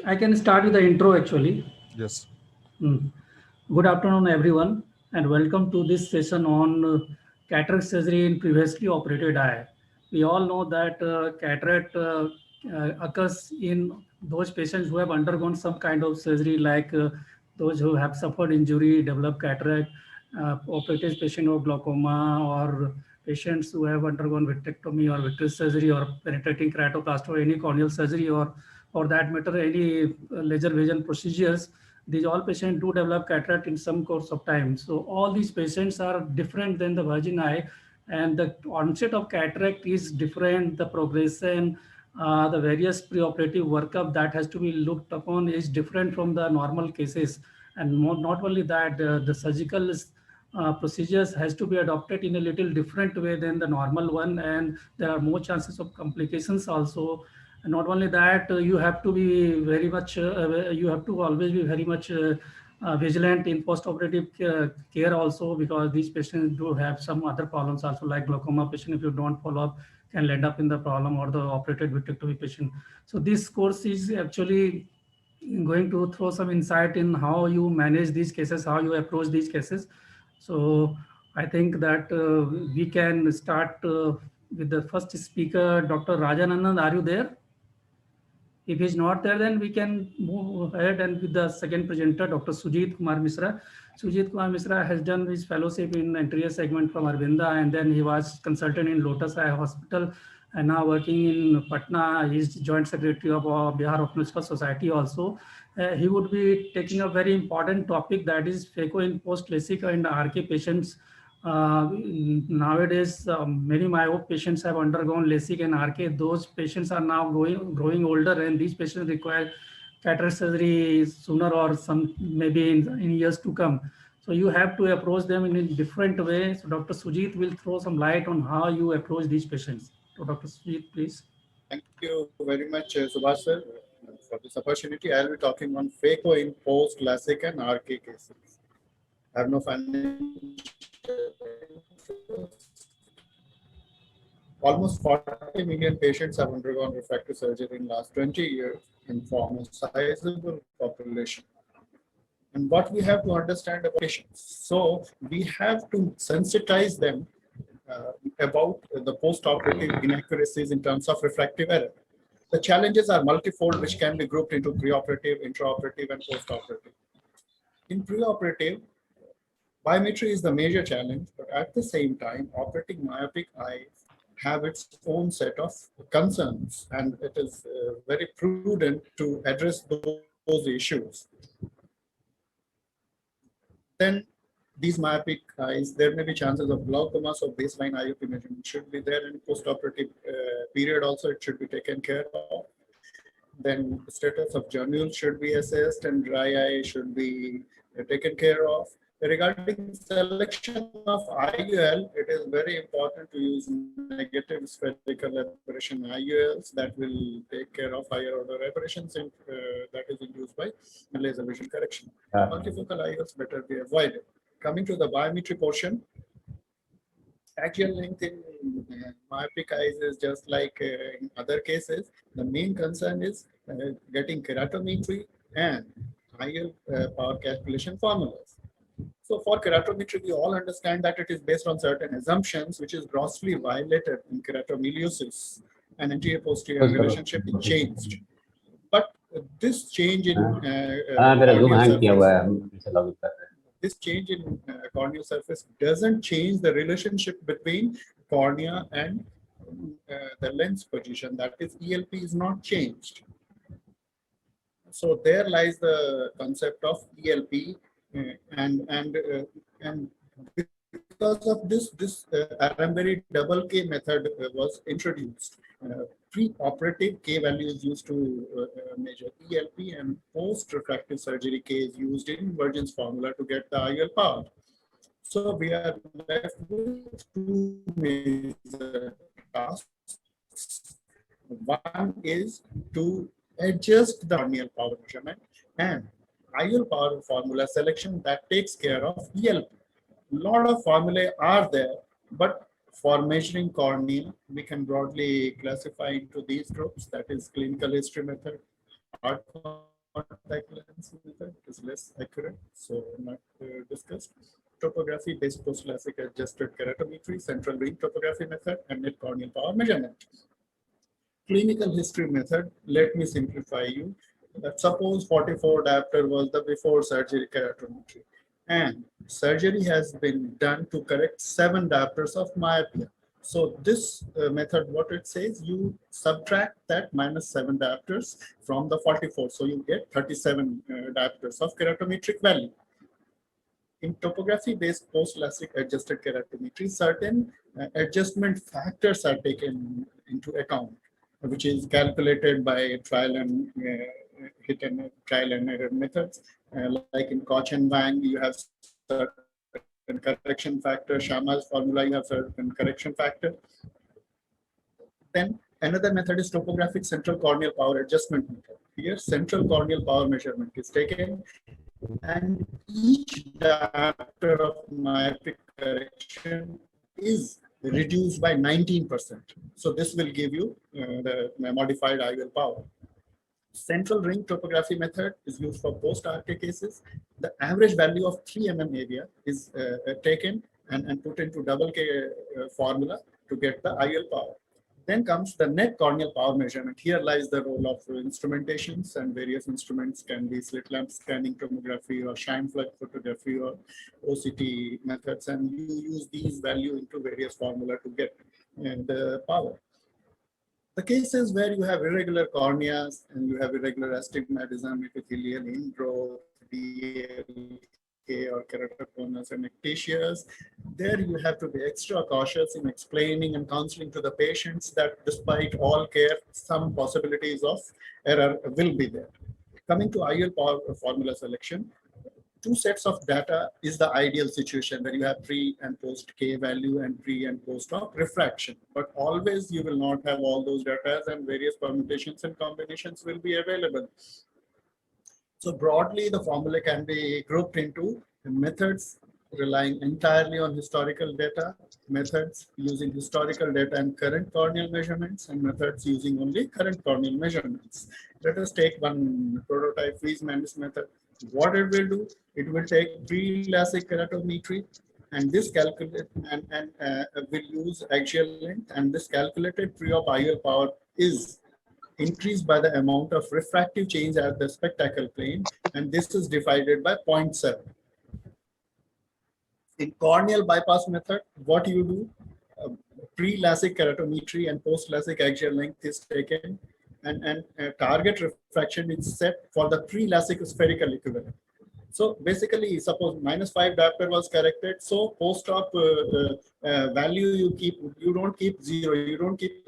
I can start with the intro actually. Yes. Mm. Good afternoon, everyone, and welcome to this session on cataract surgery in previously operated eye. We all know that cataract occurs in those patients who have undergone some kind of surgery, like those who have suffered injury, developed cataract, operated patient of glaucoma, or patients who have undergone vitrectomy or vitreous surgery or penetrating keratoplasty or any corneal surgery or for that matter any laser vision procedures. These all patients do develop cataract in some course of time. So all these patients are different than the virgin eye, and the onset of cataract is different. The progression, the various preoperative workup that has to be looked upon is different from the normal cases. And not only that, the surgical procedures has to be adopted in a little different way than the normal one, and there are more chances of complications also. And not only that, you have to be very much, you have to always be very much vigilant in post-operative care also, because these patients do have some other problems also, like glaucoma patient, if you don't follow up, can end up in the problem, or the operated vitrectomy patient. So this course is actually going to throw some insight in how you manage these cases, how you approach these cases. So I think that we can start with the first speaker, Dr. Rajanandan. Are you there? If he's not there, then we can move ahead and with the second presenter, Dr. Sujit Kumar Misra. Sujit Kumar Misra has done his fellowship in anterior segment from Arvinda, and then he was consultant in Lotus Eye Hospital, and now working in Patna. He's joint secretary of Bihar Ophthalmological Society also. He would be taking a very important topic, that is phaco in post-LASIK and RK patients. Nowadays, many myope patients have undergone LASIK and RK. Those patients are now growing older, and these patients require cataract surgery sooner, or some maybe in years to come. So you have to approach them in a different way. So Dr. Sujit will throw some light on how you approach these patients. So Dr. Sujit, please. Thank you very much, Subhash sir, for this opportunity. I'll be talking on phaco in post, LASIK, and RK cases. I have no financial. Almost 40 million patients have undergone refractive surgery in the last 20 years and form a sizable population. And what we have to understand about patients. So we have to sensitize them about the post-operative inaccuracies in terms of refractive error. The challenges are multifold, which can be grouped into preoperative, intraoperative, and postoperative. In preoperative, biometry is the major challenge, but at the same time, operating myopic eyes have its own set of concerns, and it is very prudent to address those issues. Then these myopic eyes, there may be chances of glaucoma, so baseline IOP measurement should be there, and post-operative period also it should be taken care of. Then the status of granules should be assessed, and dry eye should be taken care of. Regarding selection of IUL, it is very important to use negative spherical aberration IULs that will take care of higher order aberrations that is induced by laser vision correction. Multifocal IULs better be avoided. Coming to the biometry portion, axial length in myopic eyes is just like in other cases. The main concern is getting keratometry and IUL power calculation formulas. So for keratometry, we all understand that it is based on certain assumptions, which is grossly violated in keratomeliosis, and anterior-posterior relationship is changed. But this change in corneal surface doesn't change the relationship between cornea and the lens position. That is, ELP is not changed. So there lies the concept of ELP, and because of this Aramberry double K method was introduced. Pre-operative K value is used to measure ELP, and post-refractive surgery K is used in Virgin's formula to get the IUL power. So we are left with two major tasks. One is to adjust the corneal power measurement, and IUL power formula selection that takes care of ELP. A lot of formulae are there, but for measuring cornea, we can broadly classify into these groups, that is clinical history method, hard contact lens method is less accurate, so not discussed. Topography based post-LASIK adjusted keratometry, central ring topography method, and net corneal power measurement. Clinical history method, let me simplify you. Suppose 44 diopter was the before surgery keratometry, and surgery has been done to correct 7 diopters of myopia. So this method, what it says, you subtract that minus 7 diopters from the 44, so you get 37 diopters of keratometric value. In topography-based post-LASIK adjusted keratometry, certain adjustment factors are taken into account, which is calculated by trial and hit and trial and error methods. Like in Koch and Wang, you have certain correction factor. Sharma's formula, you have certain correction factor. Then another method is topographic central corneal power adjustment method. Here, central corneal power measurement is taken, and each diopter of myopic correction is reduced by 19%. So this will give you the modified IOL power. Central ring topography method is used for post-RK cases. The average value of 3 mm area is taken and put into double K formula to get the IOL power. Then comes the net corneal power measurement. Here lies the role of instrumentations, and various instruments can be slit lamp scanning tomography or Scheimpflug photography or OCT methods, and you use these value into various formula to get the power. The cases where you have irregular corneas and you have irregular astigmatism, epithelial ingrowth, DLK or keratoconus and ectasias, there you have to be extra cautious in explaining and counseling to the patients that despite all care, some possibilities of error will be there. Coming to IOL power formula selection, 2 sets of data is the ideal situation where you have pre and post K value and pre and post of refraction. But always you will not have all those data, and various permutations and combinations will be available. So broadly, the formula can be grouped into methods relying entirely on historical data, methods using historical data and current corneal measurements, and methods using only current corneal measurements. Let us take one prototype Friesman's method. What it will do, it will take pre-LASIK keratometry, and this calculate and will use axial length, and this calculated pre-op IOL power is increased by the amount of refractive change at the spectacle plane, and this is divided by 0.7. In corneal bypass method, what you do, pre-LASIK keratometry and post-LASIK axial length is taken, and target refraction is set for the pre-LASIK spherical equivalent. So basically, suppose -5 diopter was corrected, so post-op value you don't keep 0, you don't keep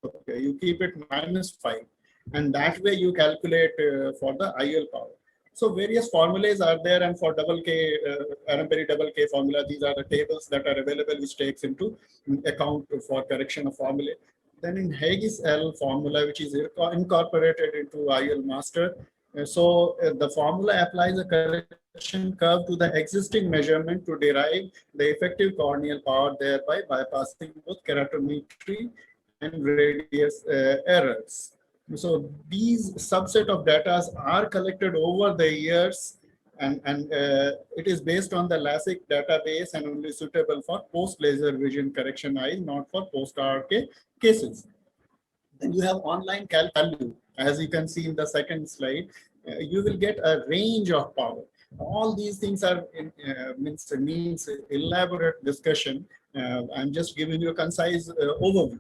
okay, you keep it -5, and that way you calculate for the IOL power. So various formulas are there, and for double K, Aramberry double K formula, these are the tables that are available, which takes into account for correction of formula. Then in Haigis L formula, which is incorporated into IOL master, the formula applies a correction curve to the existing measurement to derive the effective corneal power, thereby bypassing both keratometry and radius errors. So these subset of data are collected over the years, and it is based on the LASIK database and only suitable for post-laser vision correction eyes, not for post-RK cases. Then you have online calc value. As you can see in the second slide, you will get a range of power. All these things are means elaborate discussion. I'm just giving you a concise overview.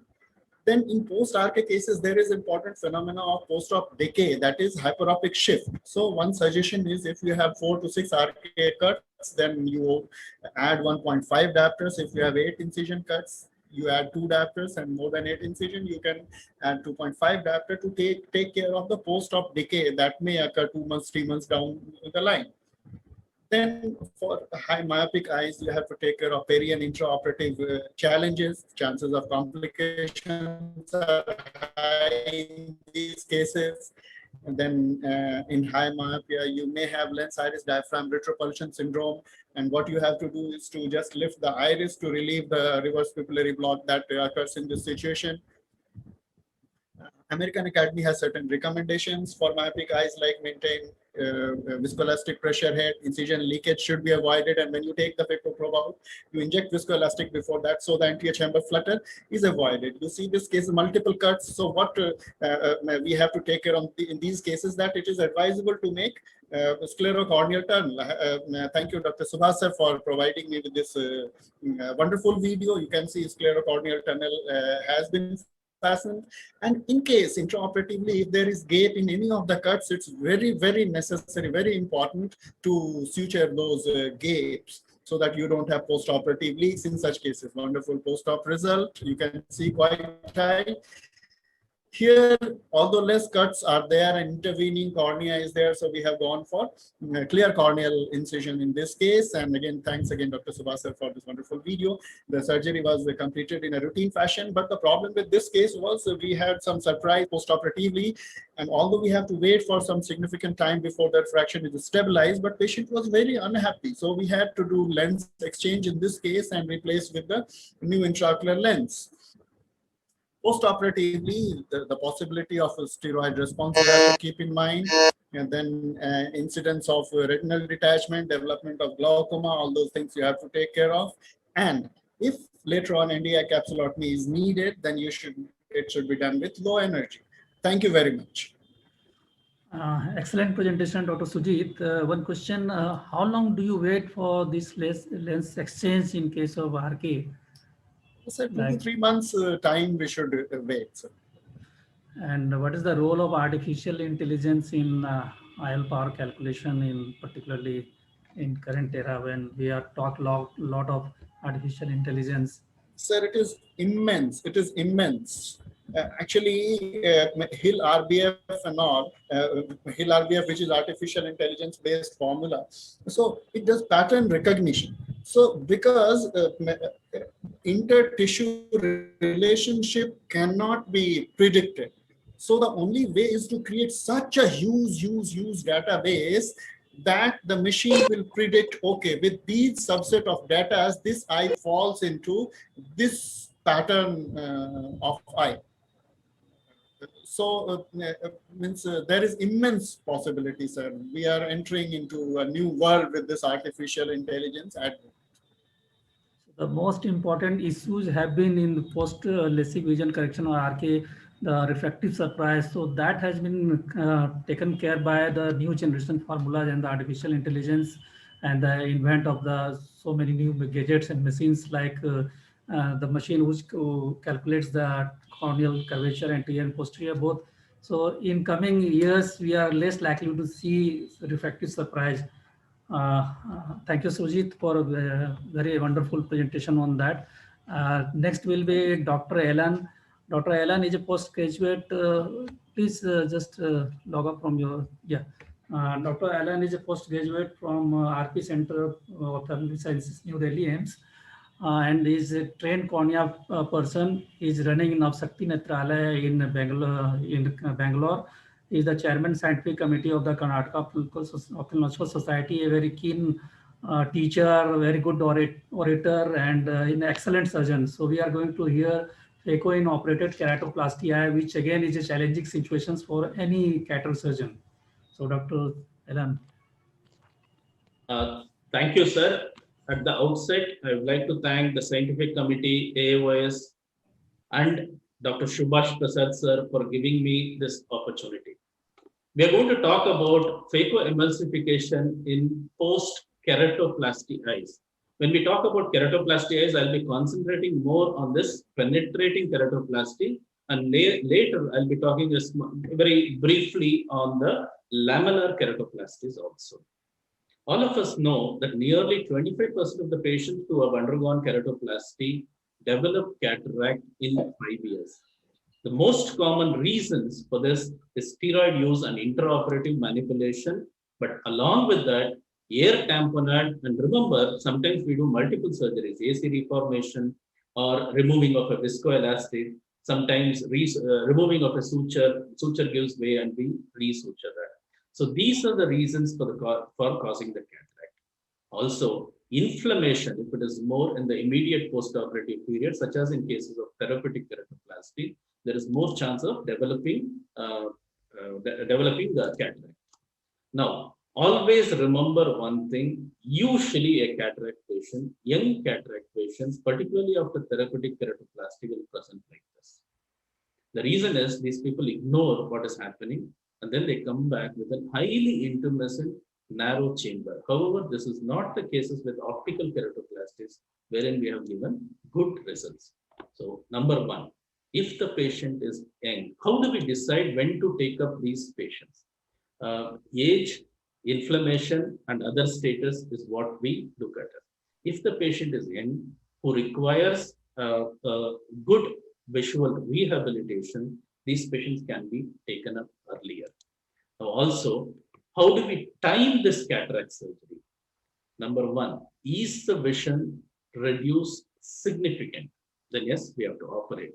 Then in post-RK cases, there is important phenomena of post-op decay, that is hyperopic shift. So one suggestion is, if you have 4 to 6 RK cuts, then you add 1.5 diopters. If you have 8 incision cuts, you add 2 diopters, and more than 8 incision, you can add 2.5 diopter to take care of the post-op decay that may occur 2 months, 3 months down the line. Then for high myopic eyes, you have to take care of peri and intraoperative challenges. Chances of complications are high in these cases. And then in high myopia, you may have lens iris diaphragm retropulsion syndrome. And what you have to do is to just lift the iris to relieve the reverse pupillary block that occurs in this situation. American Academy has certain recommendations for myopic eyes, like maintain viscoelastic pressure head, incision leakage should be avoided, and when you take the phacoprobe out, you inject viscoelastic before that, so the anterior chamber flutter is avoided. You see this case, multiple cuts. So what we have to take care of in these cases, that it is advisable to make sclerocorneal tunnel. Thank you, Dr. Subhash sir, for providing me with this wonderful video. You can see sclerocorneal tunnel has been fastened, and in case intraoperatively, if there is gap in any of the cuts, it's very necessary, very important to suture those gaps, so that you don't have post-operative leaks in such cases. Wonderful post-op result. You can see quite high. Here, although less cuts are there and intervening cornea is there, so we have gone for clear corneal incision in this case. And again, thanks again, Dr. Subhash sir, for this wonderful video. The surgery was completed in a routine fashion, but the problem with this case was we had some surprise post-operatively, and although we have to wait for some significant time before that fraction is stabilized, but patient was very unhappy. So we had to do lens exchange in this case and replace with the new intraocular lens. Post-operatively, the possibility of a steroid response you have to keep in mind, and then incidence of retinal detachment, development of glaucoma, all those things you have to take care of. And if later on NDI capsulotomy is needed, then it should be done with low energy. Thank you very much. Excellent presentation, Dr. Sujit. One question, how long do you wait for this lens exchange in case of RK? So 2 to 3 months time we should wait. Sir. And what is the role of artificial intelligence in IL power calculation, in particularly in current era when we are talk lot of artificial intelligence? Sir, it is immense. It is immense. Actually, Hill RBF and all, Hill RBF, which is artificial intelligence based formula. So it does pattern recognition. So because inter-tissue relationship cannot be predicted. So the only way is to create such a huge database that the machine will predict, okay, with these subset of data, this eye falls into this pattern of eye. So there is immense possibility, sir. We are entering into a new world with this artificial intelligence. The most important issues have been in post-LASIK vision correction or RK, the refractive surprise. So that has been taken care by the new generation formulas and the artificial intelligence and the invent of the so many new gadgets and machines, like the machine which calculates the corneal curvature, anterior and posterior both. So in coming years, we are less likely to see refractive surprise. Thank you, Sujit, for a very wonderful presentation on that. Next will be Dr. Alan. Dr. Alan is a postgraduate. Please just log up from your, Dr. Alan is a postgraduate from RP Center of Ophthalmic Sciences, New Delhi, AIIMS, and is a trained cornea person. He is running Navshakti Netralaya in Bangalore. He is the chairman scientific committee of the Karnataka Ophthalmological Society, a very keen teacher, very good orator, and an excellent surgeon. So we are going to hear phaco in operated keratoplasty eye, which again is a challenging situation for any cataract surgeon. So Dr. Alan. Thank you, sir. At the outset, I would like to thank the scientific committee, AOS, and Dr. Subhash Prasad sir for giving me this opportunity. We are going to talk about phacoemulsification in post-keratoplasty eyes. When we talk about keratoplasty eyes, I'll be concentrating more on this penetrating keratoplasty, and later I'll be talking just very briefly on the lamellar keratoplasties also. All of us know that nearly 25% of the patients who have undergone keratoplasty develop cataract in 5 years. The most common reasons for this is steroid use and intraoperative manipulation, but along with that, air tamponade, and remember, sometimes we do multiple surgeries, AC reformation or removing of a viscoelastic, sometimes removing of a suture gives way and we resuture that. So these are the reasons for causing the cataract. Also, inflammation, if it is more in the immediate post-operative period, such as in cases of therapeutic keratoplasty, there is more chance of developing the cataract. Now, always remember one thing, usually a cataract patient, young cataract patients, particularly after therapeutic keratoplasty, will present like this. The reason is these people ignore what is happening and then they come back with a highly intumescent narrow chamber. However, this is not the cases with optical keratoplasties wherein we have given good results. So number one, if the patient is young, how do we decide when to take up these patients? Age, inflammation, and other status is what we look at. If the patient is young, who requires good visual rehabilitation, these patients can be taken up earlier. Now also, how do we time this cataract surgery? Number one, is the vision reduced significant? Then yes, we have to operate.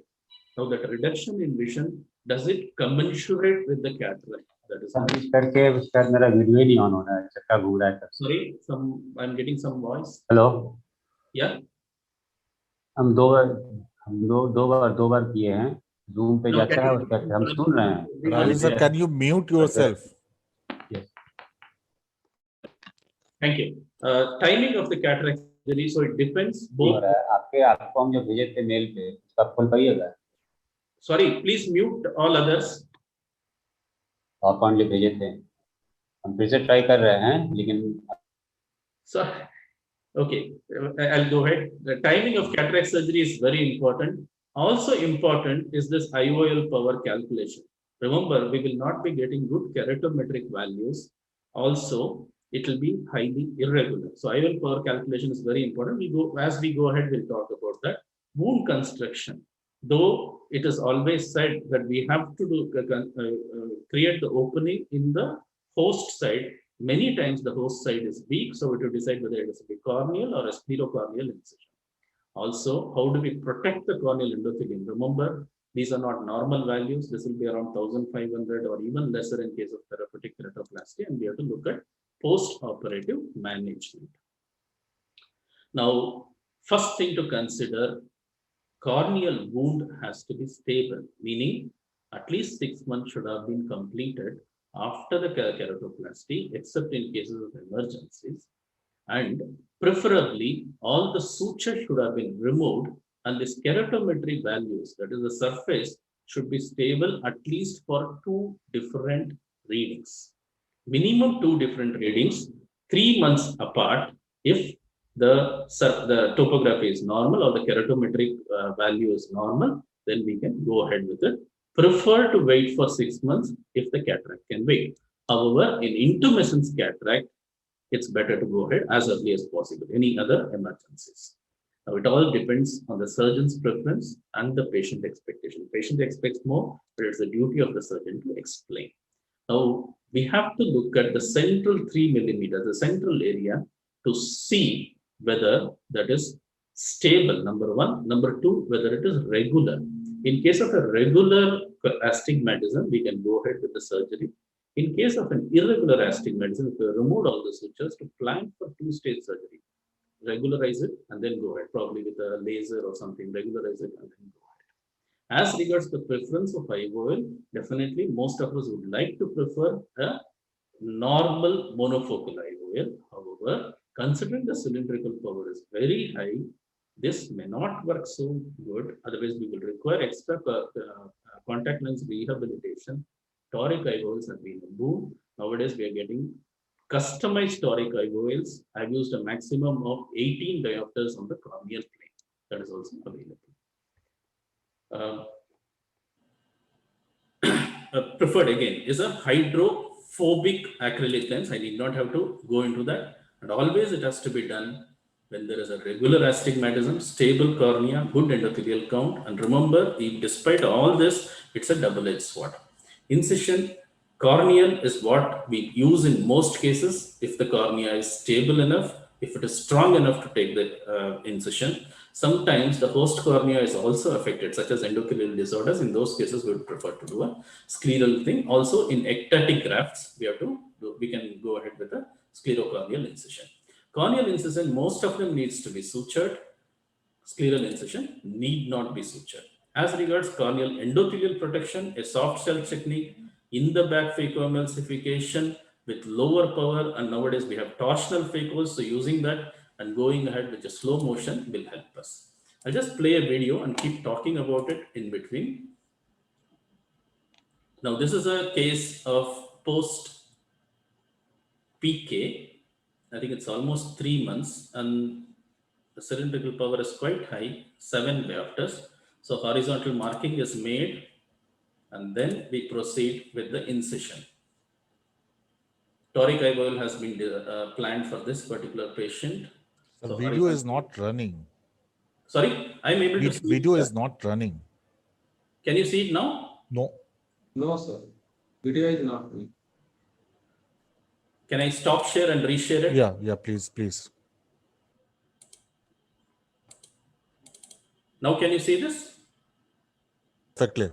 Now that reduction in vision, does it commensurate with the cataract? That is sorry, I'm getting some voice. Hello. Yeah. हम दो बार किए हैं, Zoom पे जाता है और कहते हम सुन रहे हैं. Rajan sir, can you mute yourself? Yes. Thank you. Timing of the cataract surgery, so it depends both. आपको हम जो भेजे थे मेल पे, उसका खोल पाइएगा. Sorry, please mute all others. Account जो भेजे थे, हम फिर से ट्राई कर रहे हैं, लेकिन. So, okay, I'll go ahead. The timing of cataract surgery is very important. Also important is this IOL power calculation. Remember, we will not be getting good keratometric values. Also, it will be highly irregular. So IOL power calculation is very important. As we go ahead, we'll talk about that. Wound construction. Though it is always said that we have to create the opening in the host side. Many times the host side is weak, so we have to decide whether it is a bicorneal or a sclerocorneal incision. Also, how do we protect the corneal endothelium? Remember, these are not normal values. This will be around 1,500 or even lesser in case of therapeutic keratoplasty, and we have to look at post-operative management. Now, first thing to consider, corneal wound has to be stable, meaning at least 6 months should have been completed after the keratoplasty, except in cases of emergencies. And preferably, all the sutures should have been removed, and this keratometry values, that is the surface, should be stable at least for 2 different readings. Minimum 2 different readings, 3 months apart. If the topography is normal or the keratometric value is normal, then we can go ahead with it. Prefer to wait for 6 months if the cataract can wait. However, in intumescence cataract, it's better to go ahead as early as possible. Any other emergencies? Now, it all depends on the surgeon's preference and the patient expectation. The patient expects more, but it's the duty of the surgeon to explain. Now, we have to look at the central 3 millimeters, the central area, to see whether that is stable, number one. Number two, whether it is regular. In case of a regular astigmatism, we can go ahead with the surgery. In case of an irregular astigmatism, if we remove all the sutures, to plan for 2-stage surgery, regularize it and then go ahead, probably with a laser or something, regularize it and then go ahead. As regards the preference of IOL, definitely most of us would like to prefer a normal monofocal IOL. However, considering the cylindrical power is very high, this may not work so good. Otherwise, we will require extra contact lens rehabilitation. Toric IOLs have been a boom. Nowadays, we are getting customized toric IOLs. I've used a maximum of 18 diopters on the corneal plane. That is also available. Preferred again is a hydrophobic acrylic lens. I need not have to go into that. And always it has to be done when there is a regular astigmatism, stable cornea, good endothelial count. And remember, despite all this, it's a double-edged sword. Incision, corneal is what we use in most cases if the cornea is stable enough, if it is strong enough to take the incision. Sometimes the host cornea is also affected, such as endothelial disorders. In those cases, we would prefer to do a scleral thing. Also, in ectatic grafts, we can go ahead with a sclerocorneal incision. Corneal incision, most of them needs to be sutured. Scleral incision need not be sutured. As regards corneal endothelial protection, a soft shell technique in the back phacoemulsification with lower power, and nowadays we have torsional phacos, so using that and going ahead with a slow motion will help us. I'll just play a video and keep talking about it in between. Now, this is a case of post PK. I think it's almost 3 months, and the cylindrical power is quite high, 7 diopters. So horizontal marking is made, and then we proceed with the incision. Toric IOL has been planned for this particular patient. The So video is not running. Sorry, I'm able to see Video it, is sir. not running. Can you see it now? No. No, sir. Video is not doing. Can I stop share and reshare it? Yeah, please. Now can you see this? Perfectly.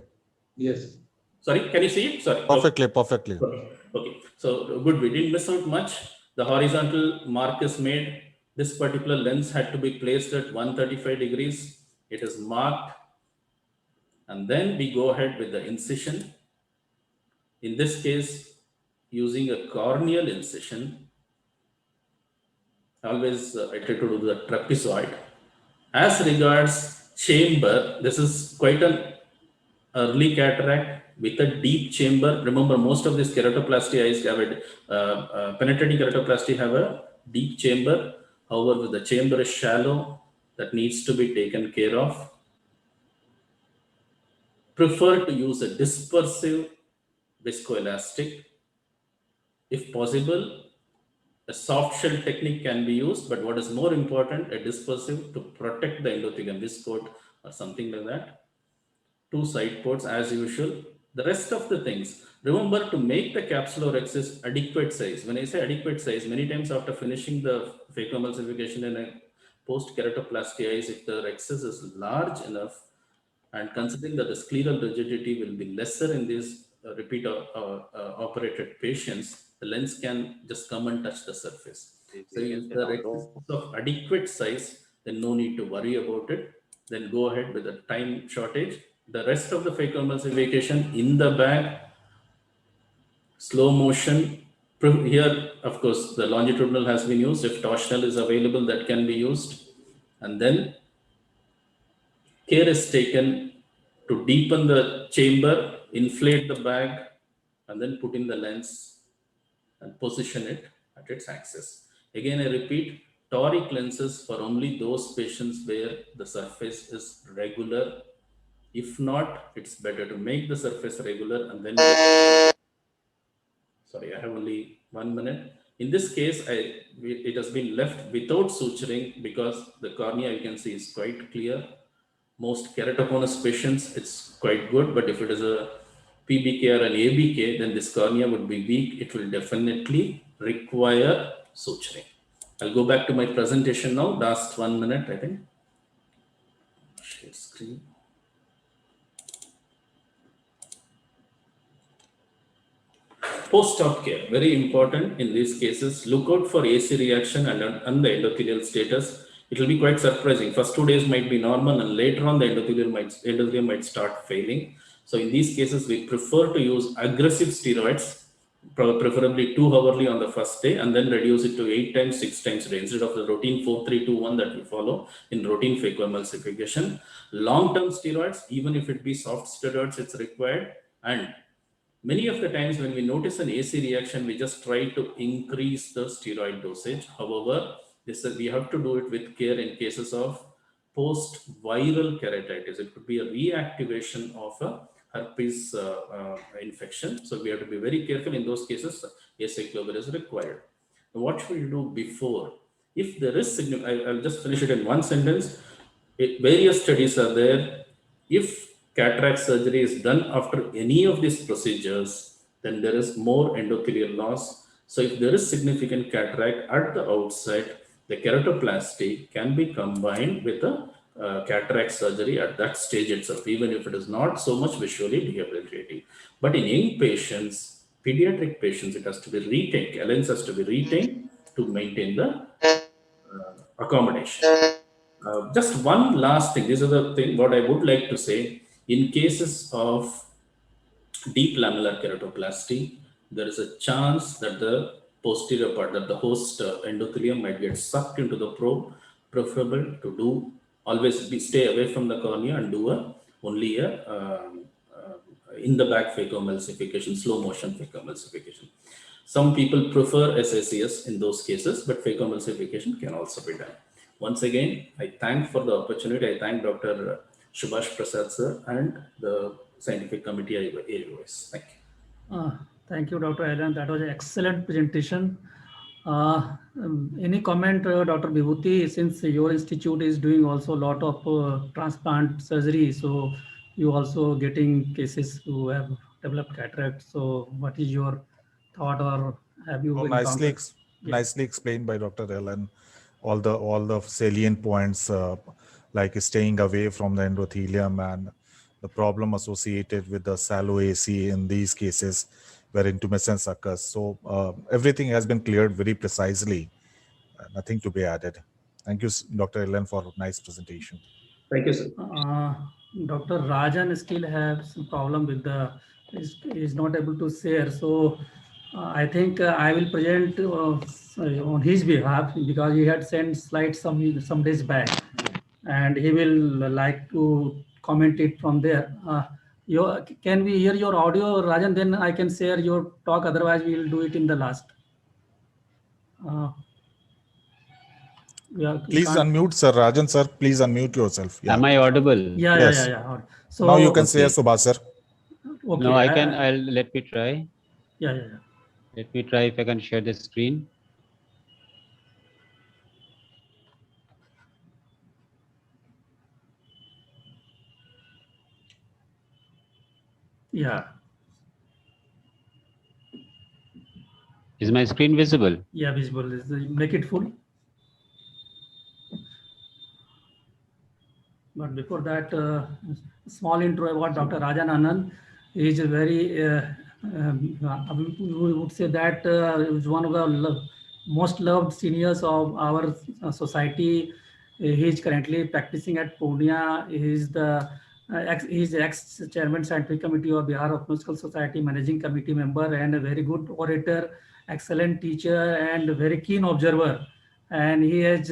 Yes. Sorry, can you see it? Sorry. Perfectly. Okay, so good, we didn't miss out much. The horizontal mark is made. This particular lens had to be placed at 135 degrees. It is marked. And then we go ahead with the incision. In this case, using a corneal incision. Always I try to do the trapezoid. As regards chamber, this is quite an early cataract with a deep chamber. Remember, most of these keratoplasty eyes have a penetrating keratoplasty have a deep chamber. However, the chamber is shallow, that needs to be taken care of. Prefer to use a dispersive viscoelastic. If possible, a soft shell technique can be used, but what is more important, a dispersive to protect the endothelium, this coat or something like that. 2 side ports as usual. The rest of the things, remember to make the capsulorhexis adequate size. When I say adequate size, many times after finishing the phacoemulsification in a post-keratoplasty eyes, if the rhexis is large enough, and considering that the scleral rigidity will be lesser in these repeat operated patients, the lens can just come and touch the surface. So if the rhexis is of adequate size, then no need to worry about it. Then go ahead with the time shortage. The rest of the phacoemulsification in the bag, slow motion. Here, of course, the longitudinal has been used. If torsional is available, that can be used. And then care is taken to deepen the chamber, inflate the bag, and then put in the lens and position it at its axis. Again, I repeat, toric lenses for only those patients where the surface is regular. If not, it's better to make the surface regular and then. Sorry, I have only 1 minute. In this case, it has been left without suturing because the cornea, you can see, is quite clear. Most keratoconus patients, it's quite good, but if it is a PBK or an ABK, then this cornea would be weak. It will definitely require suturing. I'll go back to my presentation now. Last 1 minute, I think. Share screen. Post-op care, very important in these cases. Look out for AC reaction and the endothelial status. It will be quite surprising. First 2 days might be normal, and later on the endothelium might start failing. So in these cases, we prefer to use aggressive steroids, preferably 2 hourly on the first day, and then reduce it to 8 times, 6 times a day instead of the routine 4-3-2-1 that we follow in routine phacoemulsification. Long-term steroids, even if it be soft steroids, it's required. And many of the times when we notice an AC reaction, we just try to increase the steroid dosage. However, we have to do it with care in cases of post-viral keratitis. It could be a reactivation of a herpes infection. So we have to be very careful in those cases. Acyclovir is required. Now, what should you do before? If there is significant, I'll just finish it in one sentence. Various studies are there. If cataract surgery is done after any of these procedures, then there is more endothelial loss. So if there is significant cataract at the outset, the keratoplasty can be combined with a cataract surgery at that stage itself, even if it is not so much visually debilitating. But in young patients, pediatric patients, it has to be retained. A lens has to be retained to maintain the accommodation. Just one last thing. This is the thing what I would like to say. In cases of deep lamellar keratoplasty, there is a chance that the posterior part, that the host endothelium might get sucked into the probe, preferable to do stay away from the cornea and do only a in the back phacoemulsification, slow motion phacoemulsification. Some people prefer SACS in those cases, but phacoemulsification can also be done. Once again, I thank for the opportunity. I thank Dr. Subhash Prasad sir and the scientific committee AOS. Thank you. Thank you, Dr. Alan. That was an excellent presentation. Any comment, Dr. Vibhuti, since your institute is doing also a lot of transplant surgery, so you also getting cases who have developed cataract. So what is your thought, or have you encountered? Nicely explained by Dr. Ellen. All the salient points, like staying away from the endothelium and the problem associated with the shallow AC in these cases where intumescence occurs. So everything has been cleared very precisely. Nothing to be added. Thank you, Dr. Ellen, for a nice presentation. Thank you, sir. Dr. Rajan still has some problem with is not able to share. So I think I will present on his behalf, because he had sent slides some days back, and he will like to comment it from there. Can we hear your audio, Rajan? Then I can share your talk. Otherwise, we will do it in the last. Please unmute, sir. Rajan, sir, please unmute yourself. Yeah. Am I audible? Yeah, yes. Yeah. So now you can say Subhash, sir. Okay. No, I can. Let me try. Yeah. Let me try if I can share the screen. Yeah. Is my screen visible? Yeah, visible. Make it full. But before that, small intro about Dr. Rajan Anand. He is a very, we would say that he is one of the most loved seniors of our society. He is currently practicing at Purnia. He is ex-chairman scientific committee of Bihar Ophthalmological Society, managing committee member, and a very good orator, excellent teacher, and a very keen observer. And he has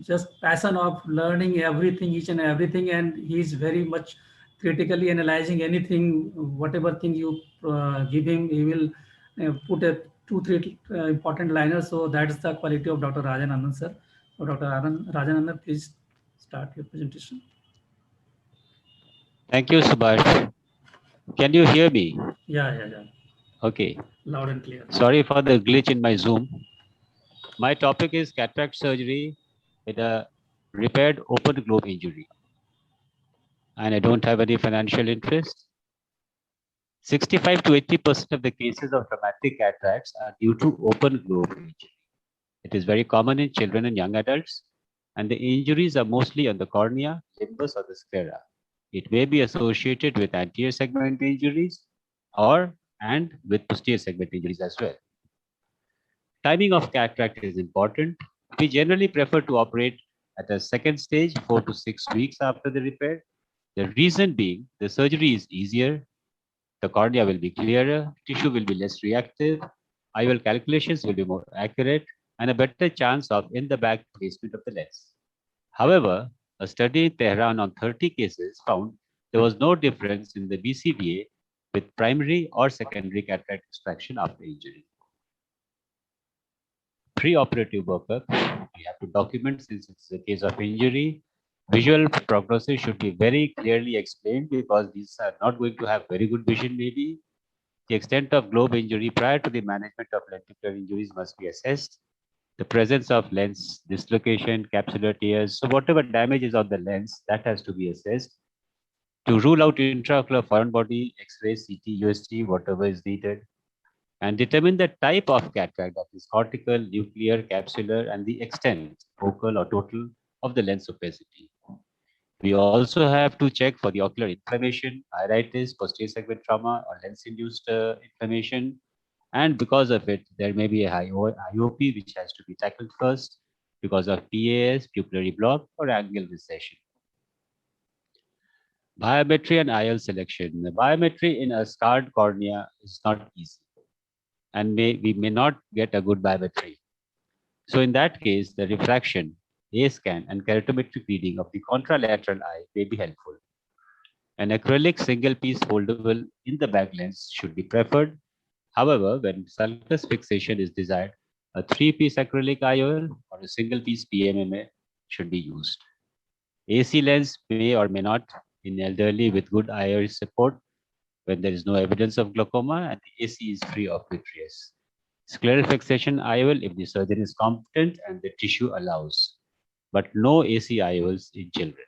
just passion of learning everything, each and everything, and he is very much critically analyzing anything, whatever thing you give him, he will put a 2-3 important liners. So that's the quality of Dr. Rajan Anand, sir. So Dr. Rajan Anand, please start your presentation. Thank you, Subhash. Can you hear me? Yeah. Okay. Loud and clear. Sorry for the glitch in my Zoom. My topic is cataract surgery with a repaired open globe injury. And I don't have any financial interest. 65 to 80% of the cases of traumatic cataracts are due to open globe injury. It is very common in children and young adults, and the injuries are mostly on the cornea, limbus, or the sclera. It may be associated with anterior segment injuries and with posterior segment injuries as well. Timing of cataract is important. We generally prefer to operate at a second stage, 4 to 6 weeks after the repair. The reason being, the surgery is easier, the cornea will be clearer, tissue will be less reactive, IOL calculations will be more accurate, and a better chance of in-the-back placement of the lens. However, a study in Tehran on 30 cases found there was no difference in the BCVA with primary or secondary cataract extraction after injury. Pre-operative workup, we have to document since it's a case of injury. Visual prognosis should be very clearly explained because these are not going to have very good vision maybe. The extent of globe injury prior to the management of lenticular injuries must be assessed. The presence of lens dislocation, capsular tears, so whatever damage is on the lens, that has to be assessed. To rule out intraocular foreign body, X-ray, CT, USG, whatever is needed. And determine the type of cataract, that is cortical, nuclear, capsular, and the extent, focal or total, of the lens opacity. We also have to check for the ocular inflammation, iritis, posterior segment trauma, or lens-induced inflammation. And because of it, there may be a IOP, which has to be tackled first because of PAS, pupillary block, or angle recession. Biometry and IOL selection. The biometry in a scarred cornea is not easy, and we may not get a good biometry. So in that case, the refraction, A-scan, and keratometric reading of the contralateral eye may be helpful. An acrylic single-piece foldable in the bag lens should be preferred. However, when sulcus fixation is desired, a 3-piece acrylic IOL or a single-piece PMMA should be used. AC lens may or may not in elderly with good IOL support when there is no evidence of glaucoma and the AC is free of vitreous. Scleral fixation IOL if the surgeon is competent and the tissue allows, but no AC IOLs in children.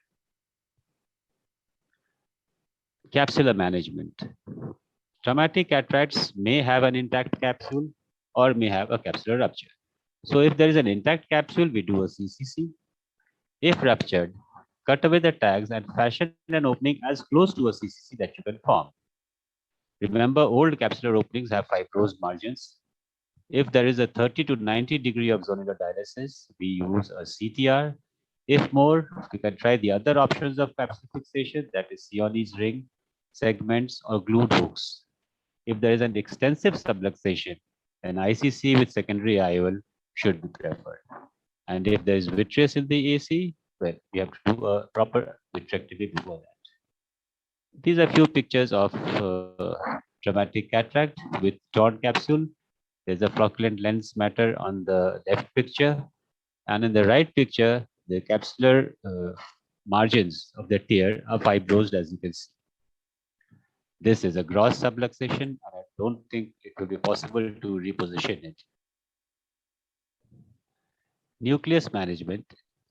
Capsular management. Traumatic cataracts may have an intact capsule or may have a capsular rupture. So if there is an intact capsule, we do a CCC. If ruptured, cut away the tags and fashion an opening as close to a CCC that you can form. Remember, old capsular openings have fibrosed margins. If there is a 30 to 90 degree of zonular dialysis, we use a CTR. If more, we can try the other options of capsule fixation, that is Sionis ring, segments, or glued hooks. If there is an extensive subluxation, an ICC with secondary IOL should be preferred. And if there is vitreous in the AC, well, we have to do a proper vitrectomy before that. These are few pictures of traumatic cataract with torn capsule. There's a flocculent lens matter on the left picture. And in the right picture, the capsular margins of the tear are fibrosed, as you can see. This is a gross subluxation, and I don't think it will be possible to reposition it. Nucleus management.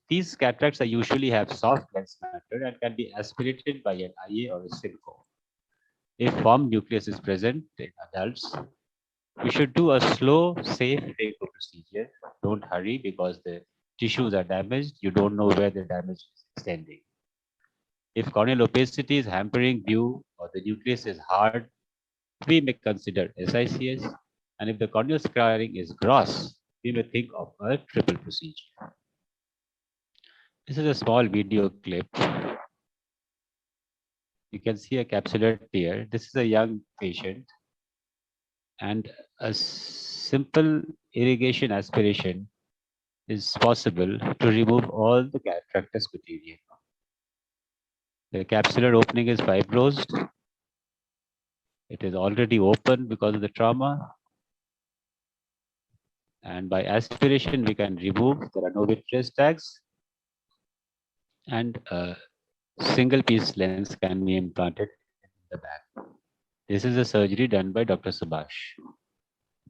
These cataracts usually have soft lens matter and can be aspirated by an IA or a Simcoe. If formed nucleus is present in adults, we should do a slow, safe phaco procedure. Don't hurry because the tissues are damaged. You don't know where the damage is extending. If corneal opacity is hampering view or the nucleus is hard, we may consider SICS. And if the corneal scarring is gross, we may think of a triple procedure. This is a small video clip. You can see a capsular tear. This is a young patient. And a simple irrigation aspiration is possible to remove all the cataractous material. The capsular opening is fibrosed. It is already open because of the trauma. And by aspiration, we can remove. There are no vitreous tags. And a single piece lens can be implanted in the back. This is a surgery done by Dr. Subhash.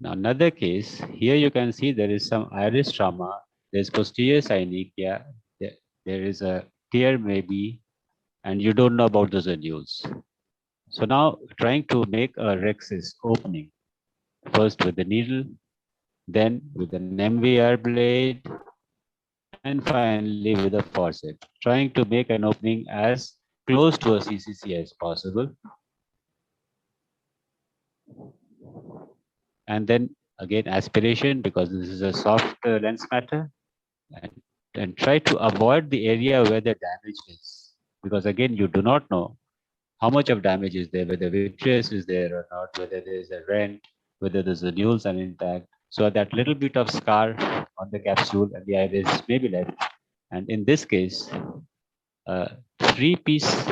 Now, another case, here you can see there is some iris trauma. There's posterior synechiae. There is a tear maybe, and you don't know about those venules. So now trying to make a rhexis opening, first with the needle, then with an MVR blade, and finally with a forceps, trying to make an opening as close to a CCC as possible. And then again aspiration, because this is a soft lens matter, and try to avoid the area where the damage is, because again you do not know how much of damage is there, whether vitreous is there or not, whether there is a rent, whether the venules are intact. So that little bit of scar on the capsule and the iris may be left. And in this case, a 3-piece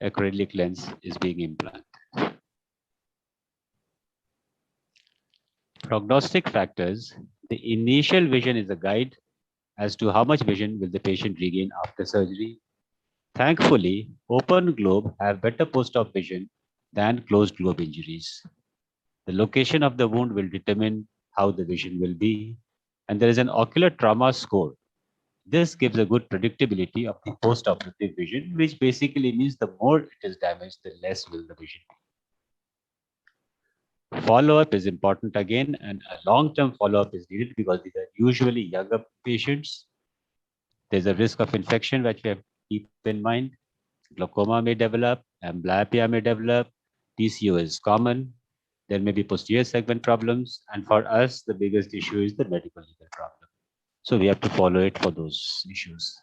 acrylic lens is being implanted. Prognostic factors. The initial vision is a guide as to how much vision will the patient regain after surgery. Thankfully, open globe have better post-op vision than closed globe injuries. The location of the wound will determine how the vision will be, and there is an ocular trauma score. This gives a good predictability of the post-operative vision, which basically means the more it is damaged, the less will the vision be. Follow-up is important again, and a long-term follow-up is needed because these are usually younger patients. There's a risk of infection which we have to keep in mind. Glaucoma may develop, amblyopia may develop, TCO is common. There may be posterior segment problems, and for us, the biggest issue is the medical legal problem. So we have to follow it for those issues.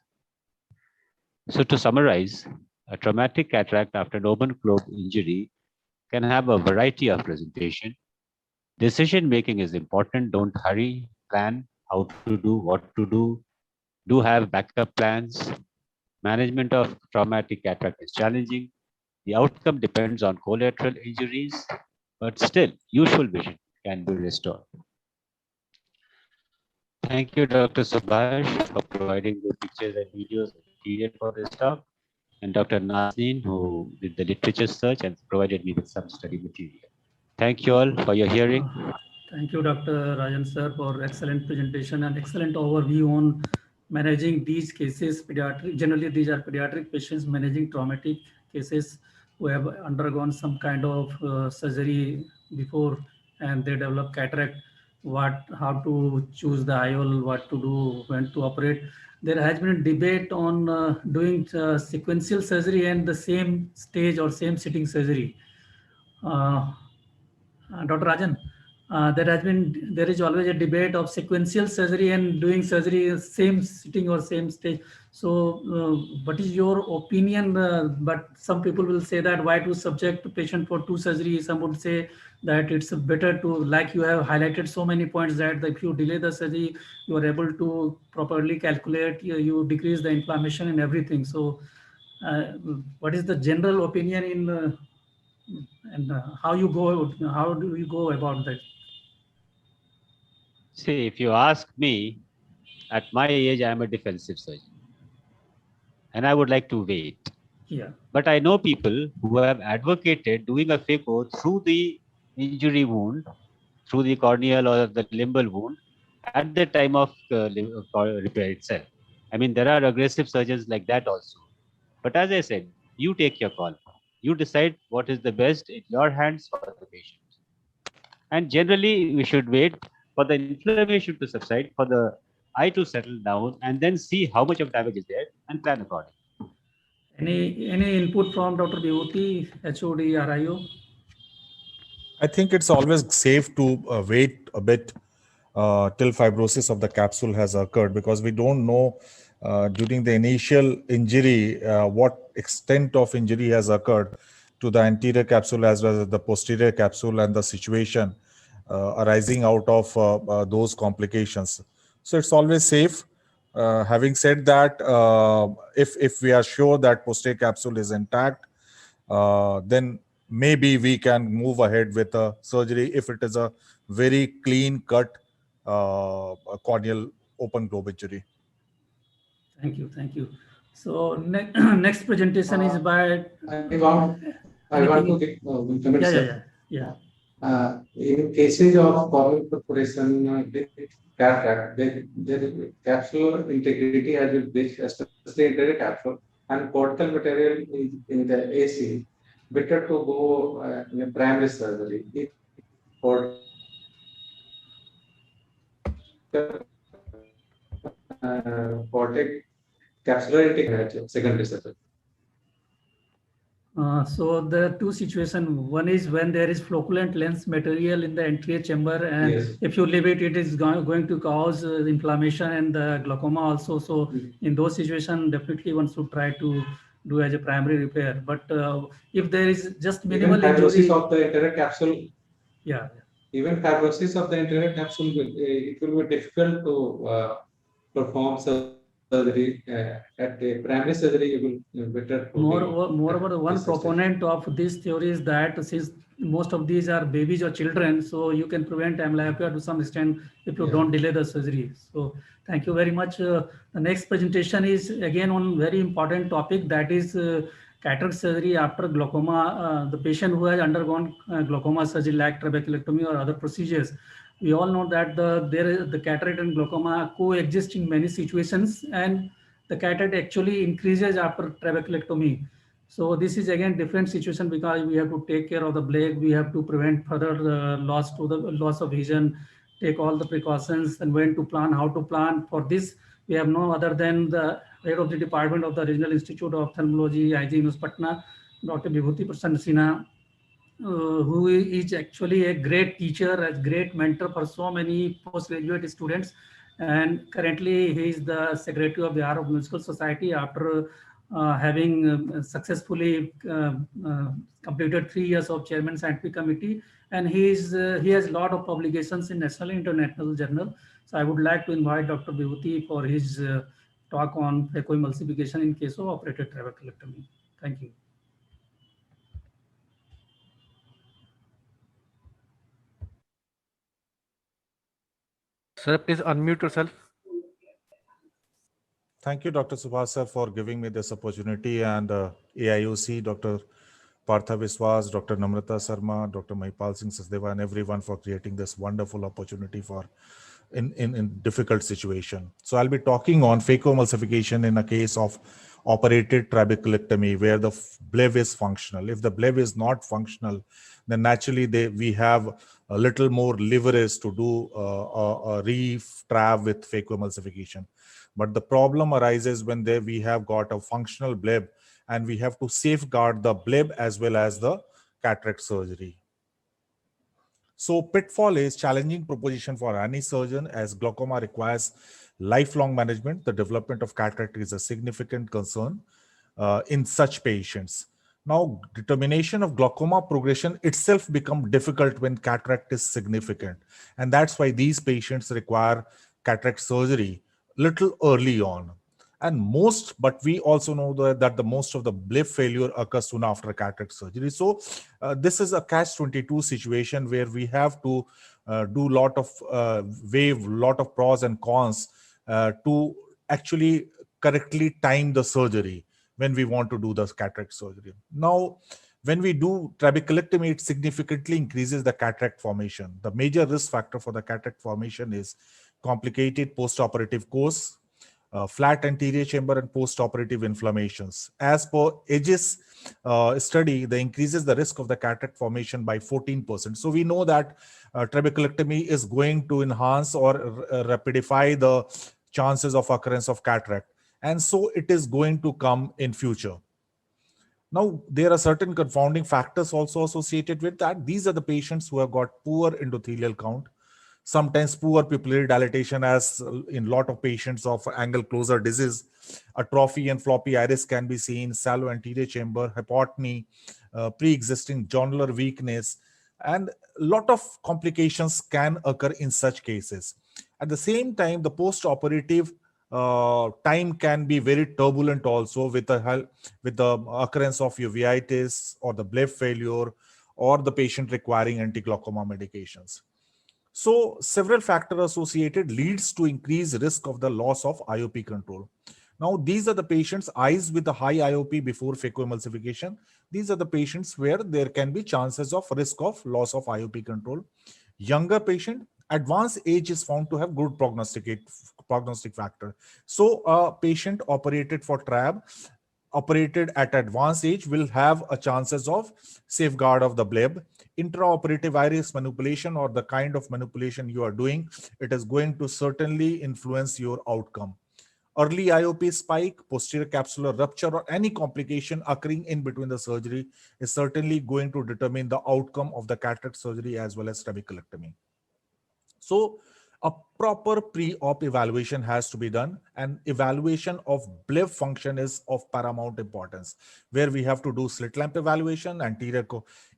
So to summarize, a traumatic cataract after an open globe injury can have a variety of presentation. Decision making is important. Don't hurry. Plan how to do, what to do. Do have backup plans. Management of traumatic cataract is challenging. The outcome depends on collateral injuries, but still, usual vision can be restored. Thank you, Dr. Subhash, for providing the pictures and videos and material for this talk, and Dr. Nazneen, who did the literature search and provided me with some study material. Thank you all for your hearing. Thank you, Dr. Rajan sir, for excellent presentation and excellent overview on managing these cases. Pediatric, generally, these are pediatric patients managing traumatic cases who have undergone some kind of surgery before and they develop cataract. How to choose the IOL, what to do, when to operate. There has been a debate on doing sequential surgery and the same stage or same sitting surgery. Dr. Rajan, there is always a debate of sequential surgery and doing surgery same sitting or same stage. So, what is your opinion? But some people will say that why to subject the patient for two surgeries? Some would say that it's better to, like you have highlighted so many points, that if you delay the surgery, you are able to properly calculate, you decrease the inflammation and everything. So, what is the general opinion in and how do you go about that? See, if you ask me, at my age, I am a defensive surgeon. And I would like to wait. Yeah. But I know people who have advocated doing a phaco through the injury wound, through the corneal or the limbal wound, at the time of repair itself. I mean, there are aggressive surgeons like that also. But as I said, you take your call. You decide what is the best in your hands for the patient. And generally, we should wait for the inflammation to subside, for the eye to settle down, and then see how much of damage is there and plan accordingly. Any input from Dr. Bibhuti, HOD, RIO? I think it's always safe to wait a bit till fibrosis of the capsule has occurred, because we don't know during the initial injury what extent of injury has occurred to the anterior capsule as well as the posterior capsule and the situation arising out of those complications. So it's always safe. Having said that, if we are sure that posterior capsule is intact, then maybe we can move ahead with a surgery if it is a very clean cut corneal open globe injury. Thank you. So next presentation is by. I want to get comment, sir. Yeah. In cases of corneal perforation, cataract, the capsular integrity has been breached, especially in the capsule, and cortical material in the AC. Better to go in a primary surgery. If cortic capsular integrity, secondary surgery. So there are two situations. One is when there is flocculent lens material in the anterior chamber, and Yes. if you leave it, it is going to cause inflammation and glaucoma also. So in those situations, definitely one should try to do as a primary repair. But if there is just minimal fibrosis injury, of the anterior capsule, yeah. Even fibrosis of the anterior capsule, it will be difficult to perform surgery. At the primary surgery, it will be better. Moreover, the one proponent of this theory is that since most of these are babies or children, so you can prevent amblyopia to some extent if you don't delay the surgery. So thank you very much. The next presentation is again on very important topic, that is cataract surgery after glaucoma. The patient who has undergone glaucoma surgery like trabeculectomy or other procedures. We all know that the cataract and glaucoma coexist in many situations, and the cataract actually increases after trabeculectomy. So this is again different situation because we have to take care of the plaque, we have to prevent further loss of vision, take all the precautions, and when to plan, how to plan. For this, we have no other than the head of the department of the Regional Institute of Ophthalmology, IGNUS Patna, Dr. Bibhuti Prasanna Sinha, who is actually a great teacher, a great mentor for so many postgraduate students. And currently he is the secretary of the Bihar Medical Society after having successfully completed 3 years of chairman scientific committee, and he has a lot of publications in national and international journal. So I would like to invite Dr. Vibhuti for his talk on phacoemulsification in case of operated trabeculectomy. Thank you. Sir, please unmute yourself. Thank you, Dr. Subhash sir, for giving me this opportunity, and AIOC, Dr. Partha Viswas, Dr. Namrata Sarma, Dr. Mahipal Singh Sachdeva, and everyone for creating this wonderful opportunity for in difficult situation. So I'll be talking on phacoemulsification in a case of operated trabeculectomy where the bleb is functional. If the bleb is not functional, then naturally we have a little more leverage to do a re-trab with phacoemulsification. But the problem arises when we have got a functional bleb and we have to safeguard the bleb as well as the cataract surgery. So pitfall is challenging proposition for any surgeon as glaucoma requires lifelong management. The development of cataract is a significant concern in such patients. Now, determination of glaucoma progression itself becomes difficult when cataract is significant. And that's why these patients require cataract surgery little early on. And but we also know that the most of the bleb failure occurs soon after cataract surgery. So this is a catch-22 situation where we have to do lot of lot of pros and cons to actually correctly time the surgery when we want to do the cataract surgery. Now, when we do trabeculectomy, it significantly increases the cataract formation. The major risk factor for the cataract formation is complicated postoperative course, flat anterior chamber, and postoperative inflammations. As per Aegis study, they increases the risk of the cataract formation by 14%. So we know that trabeculectomy is going to enhance or rapidify the chances of occurrence of cataract. And so it is going to come in future. Now, there are certain confounding factors also associated with that. These are the patients who have got poor endothelial count, sometimes poor pupillary dilatation, as in lot of patients of angle closure disease. Atrophy and floppy iris can be seen, shallow anterior chamber, hypotony, pre-existing jonular weakness, and a lot of complications can occur in such cases. At the same time, the post-operative time can be very turbulent also with the occurrence of uveitis or the bleb failure or the patient requiring anti-glaucoma medications. So several factors associated leads to increased risk of the loss of IOP control. Now, these are the patients, eyes with a high IOP before phacoemulsification. These are the patients where there can be chances of risk of loss of IOP control. Younger patient, advanced age is found to have good prognostic factor. So a patient operated for TRAB, operated at advanced age, will have a chances of safeguard of the bleb. Intraoperative iris manipulation or the kind of manipulation you are doing, it is going to certainly influence your outcome. Early IOP spike, posterior capsular rupture, or any complication occurring in between the surgery is certainly going to determine the outcome of the cataract surgery as well as trabeculectomy. So a proper pre-op evaluation has to be done, and evaluation of bleb function is of paramount importance, where we have to do slit lamp evaluation, anterior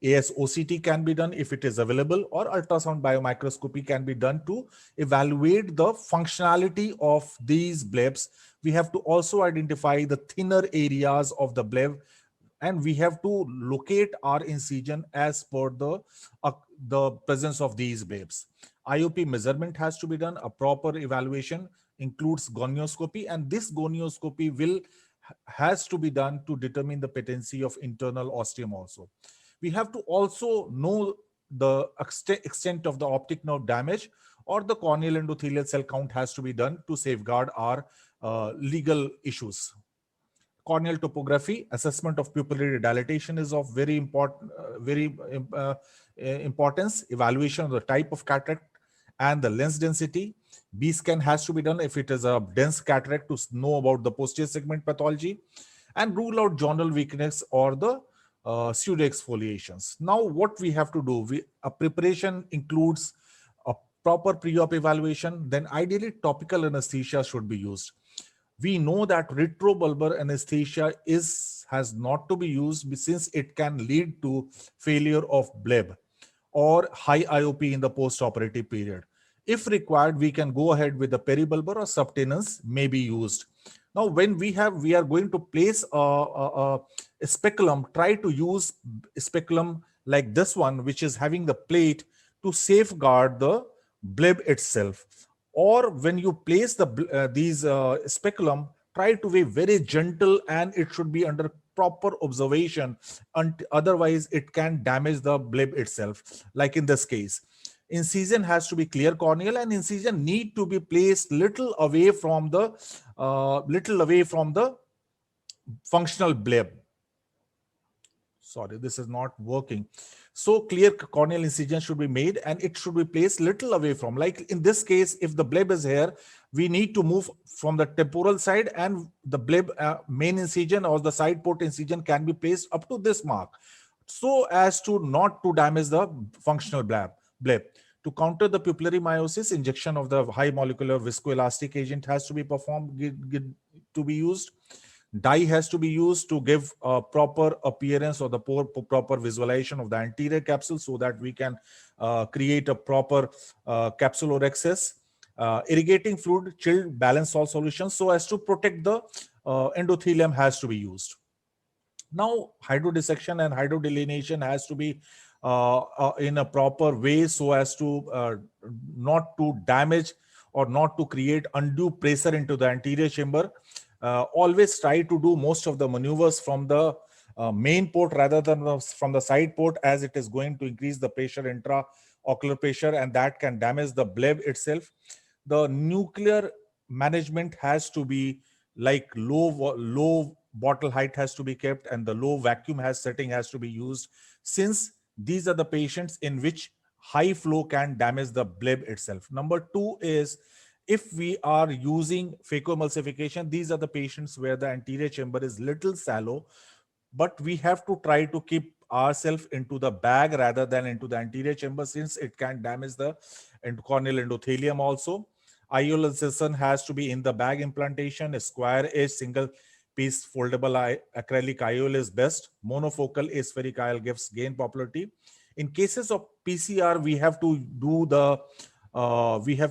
ASOCT can be done if it is available, or ultrasound biomicroscopy can be done to evaluate the functionality of these blebs. We have to also identify the thinner areas of the bleb, and we have to locate our incision as per the presence of these blebs. IOP measurement has to be done. A proper evaluation includes gonioscopy, and this gonioscopy has to be done to determine the patency of internal ostium also. We have to also know the extent of the optic nerve damage, or the corneal endothelial cell count has to be done to safeguard our legal issues. Corneal topography, assessment of pupillary dilatation is of very important, importance. Evaluation of the type of cataract and the lens density. B-scan has to be done if it is a dense cataract to know about the posterior segment pathology, and rule out journal weakness or the pseudo exfoliations. Now, what we have to do, a preparation includes a proper pre-op evaluation. Then ideally topical anesthesia should be used. We know that retrobulbar anesthesia has not to be used since it can lead to failure of bleb or high IOP in the post-operative period. If required, we can go ahead with the peribulbar or subtenance may be used. Now, when we are going to place a speculum, try to use speculum like this one, which is having the plate to safeguard the bleb itself. Or when you place these speculum, try to be very gentle, and it should be under proper observation, and otherwise it can damage the bleb itself. Like in this case, incision has to be clear corneal, and incision need to be placed little away from the functional bleb. Sorry, this is not working. So clear corneal incision should be made, and it should be placed little away from, like in this case, if the bleb is here, we need to move from the temporal side, and the bleb main incision or the side port incision can be placed up to this mark, so as to not to damage the functional bleb. To counter the pupillary miosis, injection of the high molecular viscoelastic agent has to be performed, to be used. Dye has to be used to give a proper appearance or the proper visualization of the anterior capsule, so that we can create a proper capsulorhexis. Irrigating fluid, chilled balanced salt solution, so as to protect the endothelium has to be used. Now, hydrodissection and hydrodelineation has to be in a proper way, so as to not to damage or not to create undue pressure into the anterior chamber. Always try to do most of the maneuvers from the main port rather than from the side port, as it is going to increase the pressure, intraocular pressure, and that can damage the bleb itself. The nuclear management has to be like low bottle height has to be kept, and the low vacuum setting has to be used, since these are the patients in which high flow can damage the bleb itself. Number two is, if we are using phacoemulsification, these are the patients where the anterior chamber is little shallow, but we have to try to keep ourselves into the bag rather than into the anterior chamber, since it can damage the corneal endothelium also. IOL insertion has to be in the bag implantation. A square edge single piece foldable acrylic IOL is best. Monofocal aspheric IOL gives gain popularity. In cases of PCR, we have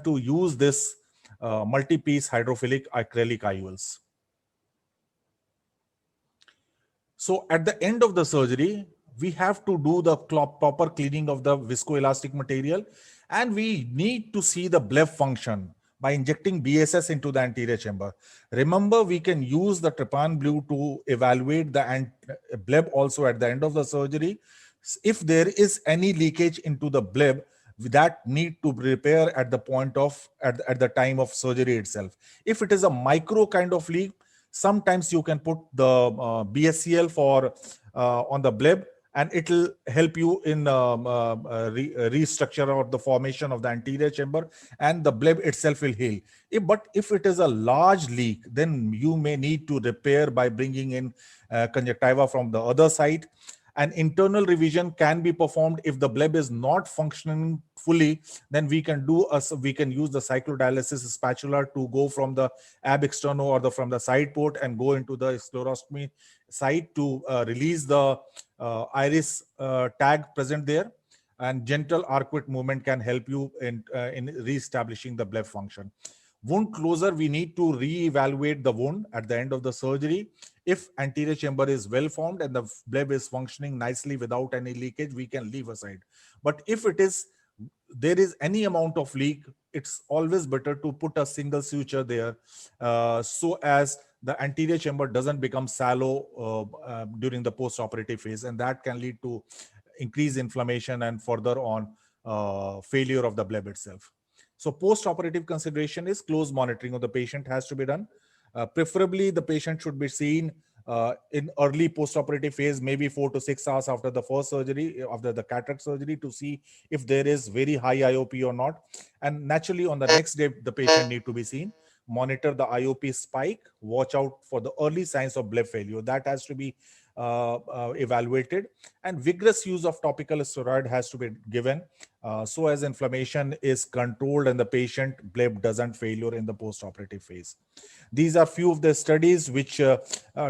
to use this multi-piece hydrophilic acrylic IOLs. So at the end of the surgery, we have to do the proper cleaning of the viscoelastic material, and we need to see the bleb function by injecting BSS into the anterior chamber. Remember, we can use the trypan blue to evaluate the bleb also at the end of the surgery. If there is any leakage into the bleb, that need to repair at the point of at the time of surgery itself. If it is a micro kind of leak, sometimes you can put the BSCL for on the bleb, and it will help you in restructure or the formation of the anterior chamber, and the bleb itself will heal. But if it is a large leak, then you may need to repair by bringing in conjunctiva from the other side. An internal revision can be performed. If the bleb is not functioning fully, then we can use the cyclodialysis spatula to go from the ab externo or from the side port and go into the sclerostomy site to release the iris tag present there. And gentle arcuate movement can help you in re-establishing the bleb function. Wound closure, we need to re-evaluate the wound at the end of the surgery. If anterior chamber is well formed and the bleb is functioning nicely without any leakage, we can leave aside. But if there is any amount of leak, it's always better to put a single suture there, so as the anterior chamber doesn't become shallow during the post-operative phase, and that can lead to increased inflammation and further on failure of the bleb itself. So post-operative consideration is close monitoring of the patient has to be done. Preferably, the patient should be seen in early post-operative phase, maybe 4 to 6 hours after the first surgery, after the cataract surgery, to see if there is very high IOP or not. And naturally, on the next day, the patient need to be seen. Monitor the IOP spike. Watch out for the early signs of bleb failure. That has to be evaluated, and vigorous use of topical steroid has to be given so as inflammation is controlled and the patient bleb doesn't failure in the post-operative phase. These are few of the studies which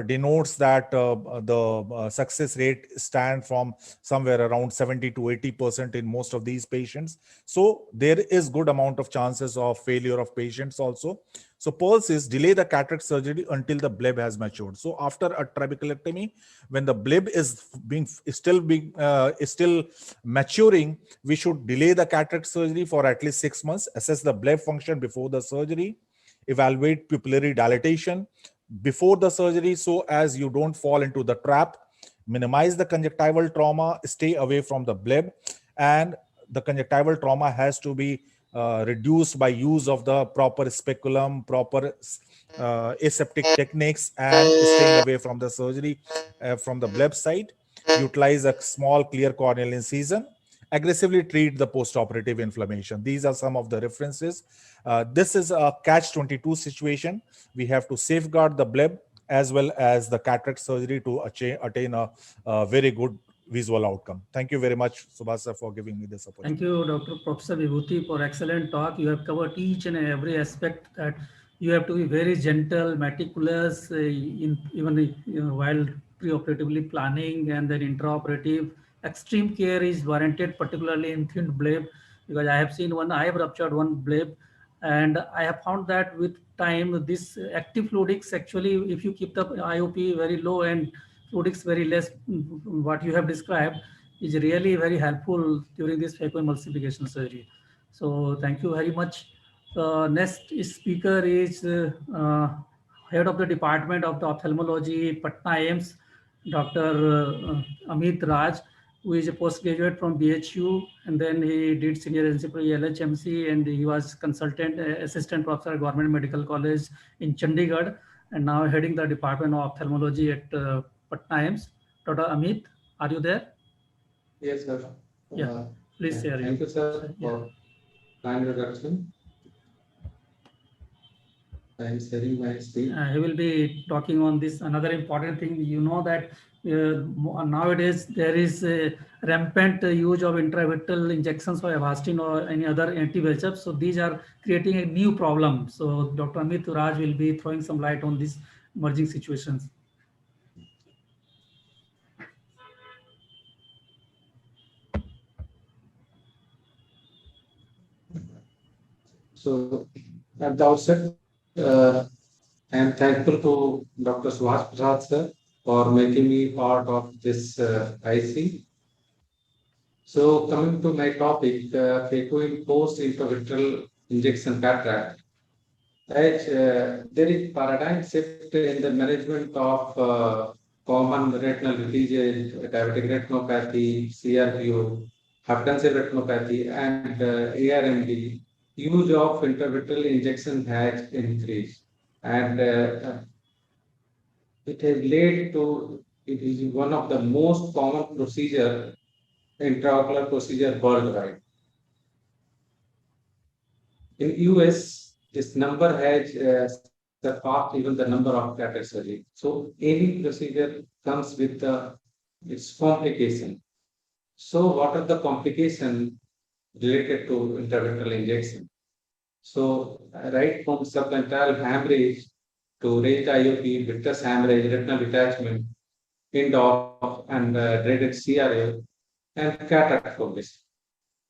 denotes that the success rate stand from somewhere around 70 to 80% in most of these patients. So there is good amount of chances of failure of patients also. So pulse is delay the cataract surgery until the bleb has matured. So after a trabeculectomy, when the bleb is still maturing, we should delay the cataract surgery for at least 6 months, assess the bleb function before the surgery, evaluate pupillary dilatation before the surgery so as you don't fall into the trap, minimize the conjunctival trauma, stay away from the bleb, and the conjunctival trauma has to be reduced by use of the proper speculum, proper aseptic techniques, and staying away from the surgery from the bleb side. Utilize a small clear corneal incision. Aggressively treat the post-operative inflammation. These are some of the references. This is a catch-22 situation. We have to safeguard the bleb as well as the cataract surgery to attain a very good visual outcome. Thank you very much, Subhash sir, for giving me this opportunity. Thank you, Dr. Professor Vibhuti, for excellent talk. You have covered each and every aspect that you have to be very gentle, meticulous, while preoperatively planning, and then intraoperative. Extreme care is warranted, particularly in thin bleb, because I have seen I have ruptured one bleb, and I have found that with time, this active fluidics actually, if you keep the IOP very low and fluidics very less, what you have described, is really very helpful during this phacoemulsification surgery. So thank you very much. Next speaker is head of the department of the ophthalmology, Patna AIMS, Dr. Amit Raj, who is a postgraduate from BHU, and then he did senior principal LHMC, and he was consultant assistant professor at Government Medical College in Chandigarh, and now heading the department of ophthalmology at Patna AIMS. Dr. Amit, are you there? Yes, sir. Yeah, please share. Thank you, sir, for kind introduction. I am sharing my screen. He will be talking on this. Another important thing, you know that nowadays there is a rampant use of intravitreal injections for Avastin or any other anti-VEGF. So these are creating a new problem. So Dr. Amit Raj will be throwing some light on these emerging situations. So at the outset, I am thankful to Dr. Subhash Prasad sir for making me part of this IC. So coming to my topic, phacoimposed intravitreal injection cataract. There is paradigm shift in the management of common retinal diseases, diabetic retinopathy, CRPO, hypertensive retinopathy, and ARMD. Use of intravitreal injection has increased, and it has led to, it is one of the most common procedure, intraocular procedure worldwide. In US, this number has surpassed even the number of cataract surgery. So any procedure comes with its complication. So what are the complications related to intravitreal injection? So right from subventral hemorrhage to raised IOP, vitreous hemorrhage, retinal detachment, INDOF, and dreaded CRA, and cataract formation.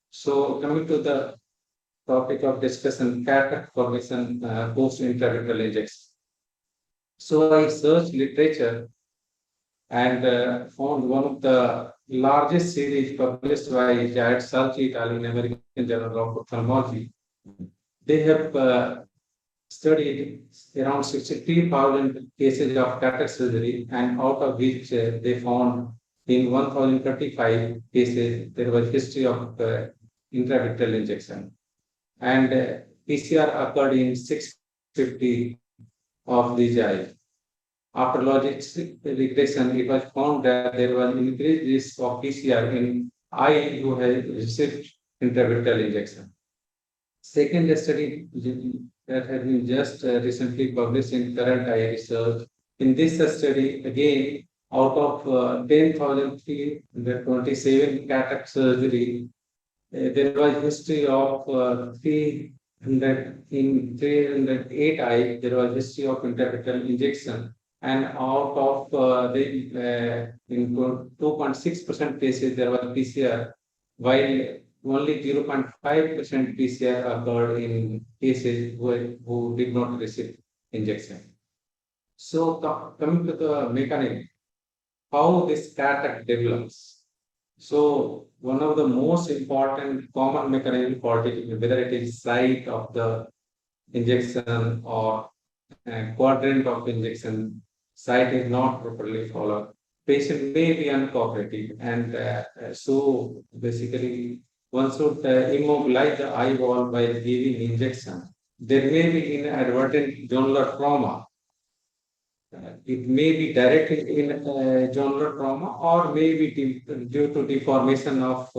So coming to the topic of discussion, cataract formation post intravitreal injection. So I searched literature and found one of the largest series published by Jared Salchi in American Journal of Ophthalmology. They have studied around 63,000 cases of cataract surgery, and out of which they found in 1,035 cases there was history of intravitreal injection. And PCR occurred in 650 of these eyes. After logistic regression, it was found that there was increased risk of PCR in eye who had received intravitreal injection. Second study that has been just recently published in Current Eye Research. In this study, again, out of 10,327 cataract surgery, there was history of 300 in 308 eye. There was history of intravital injection, and out of in 2.6% cases there was PCR, while only 0.5% PCR occurred in cases who did not receive injection. So coming to the mechanism, how this cataract develops. So one of the most important common mechanism for it, whether it is site of the injection or quadrant of injection, site is not properly followed. Patient may be uncooperative, and so basically one should immobilize the eye wall by giving injection. There may be inadvertent jonular trauma. It may be directly in jonular trauma, or maybe due to deformation of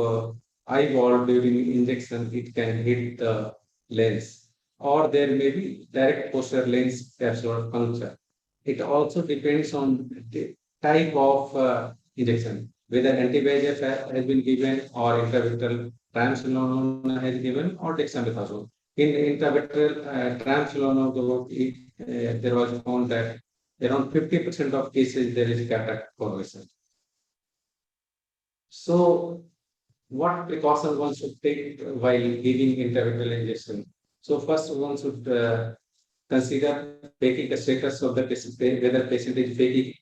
eye wall during injection, it can hit the lens, or there may be direct posterior lens capsular puncture. It also depends on the type of injection, whether anti-VEGF has been given, or intravitreal triamcinolone has given, or dexamethasone. In intravitreal triamcinolone, there was found that around 50% of cases there is cataract formation. So, what precautions one should take while giving intravitreal injection? So, first one should consider taking the status of the patient, whether patient is phakic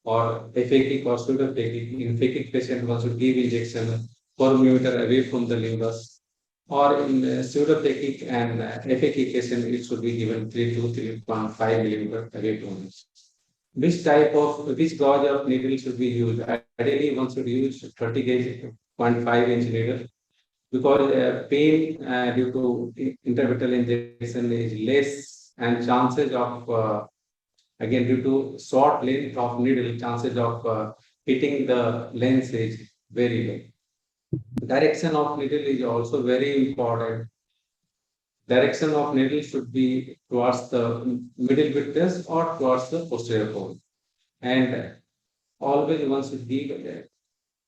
or aphakic or pseudophakic. In phakic patient, one should give injection 4 millimeter away from the limbus, or in pseudophakic and aphakic patient, it should be given 3 to 3.5 millimeter away from it. Which gauge of needle should be used? Ideally, one should use 30 gauge 0.5 inch needle, because pain due to intravitreal injection is less, and chances of again due to short length of needle, chances of hitting the lens is very low. Direction of needle is also very important. Direction of needle should be towards the middle vitreous or towards the posterior pole. And always one should give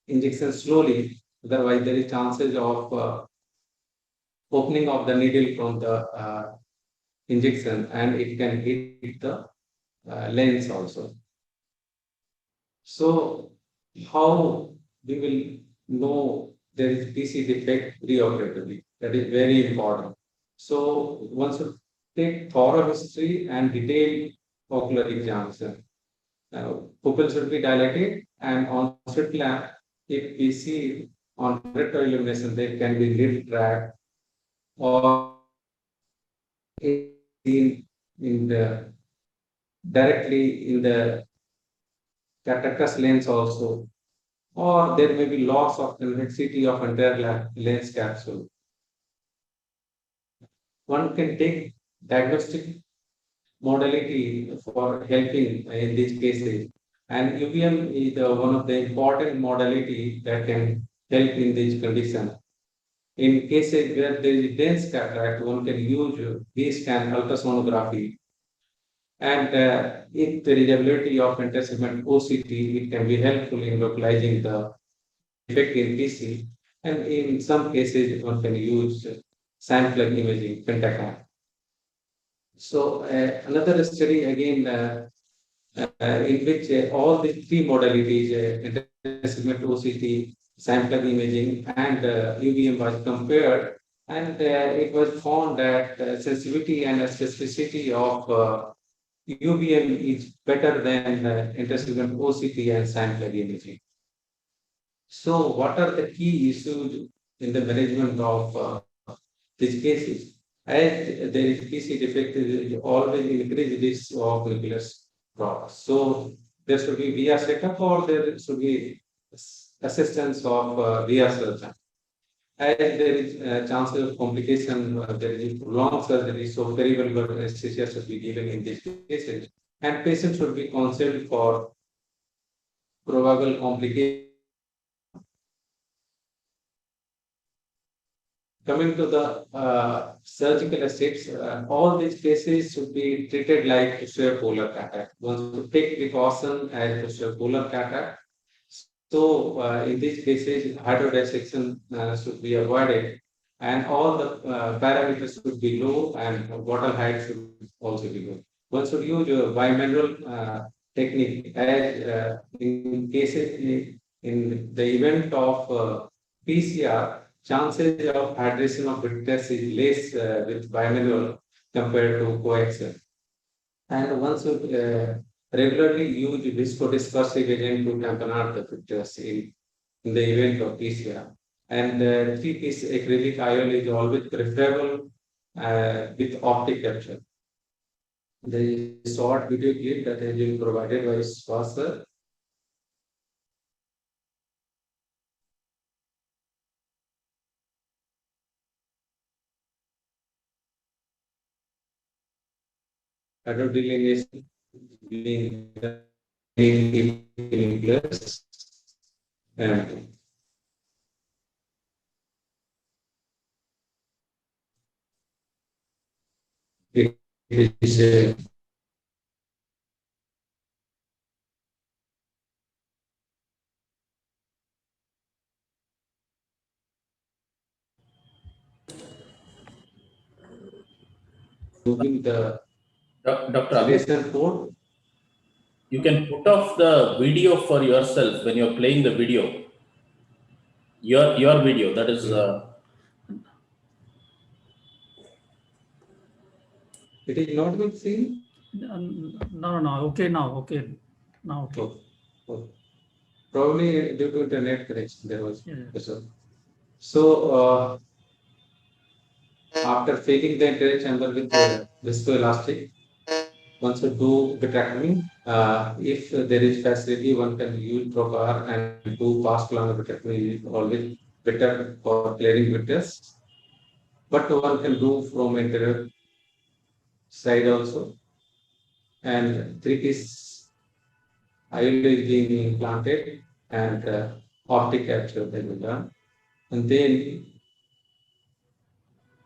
injection slowly, otherwise there is chances of opening of the needle from the injection, and it can hit the lens also. So how we will know there is PC defect preoperatively? That is very important. So one should take thorough history and detailed ocular examination. Pupil should be dilated, and on slit lamp, if we see on retroillumination, there can be lid drag, or in the directly in the cataractous lens also, or there may be loss of convexity of entire lens capsule. One can take diagnostic modality for helping in these cases, and UVM is one of the important modality that can help in this condition. In cases where there is dense cataract, one can use V-scan ultrasonography, and if there is ability of intersegment OCT, it can be helpful in localizing the effect in PC, and in some cases one can use sample imaging, pentacam. So another study again in which all the three modalities, intersegment OCT, sample imaging, and UVM was compared, and it was found that sensitivity and specificity of UVM is better than intersegment OCT and sample imaging. So what are the key issues in the management of these cases? As there is PC defect, is always increased risk of nucleus drops. So there should be VR setup, or there should be assistance of VR surgeon. As there is chances of complication, there is long surgery, so perivalvular anesthesia should be given in these cases, and patients should be counseled for probable complications. coming to the surgical steps, all these cases should be treated like polar cataract. One should take precaution as polar cataract. So in these cases, hydrodissection should be avoided, and all the parameters should be low, and water height should also be low. One should use bimanual technique as in cases in the event of PCR, chances of hydration of vitreous is less with bimanual compared to coaxial. And one should regularly use viscodispersive agent to tamponade the vitreous in the event of PCR. And 3-piece acrylic IOL is always preferable with optic capture. There is a short video clip that has been provided by Swasar. Hydrodelineation being plus and it is moving the Dr. Amit, relation code. you can put off the video for yourself when you're playing the video. Your video, that is. It is not been seen. No. Okay, now. Okay. Now, okay. Oh. Probably due to internet connection, there was. Yeah. So, after filling the anterior chamber with the viscoelastic, one should do vitrectomy. If there is facility, one can use trocar and do past plan vitrectomy is always better for clearing vitreous. But one can do from anterior side also. And 3-piece IOL is being implanted and optic capture will be done. And then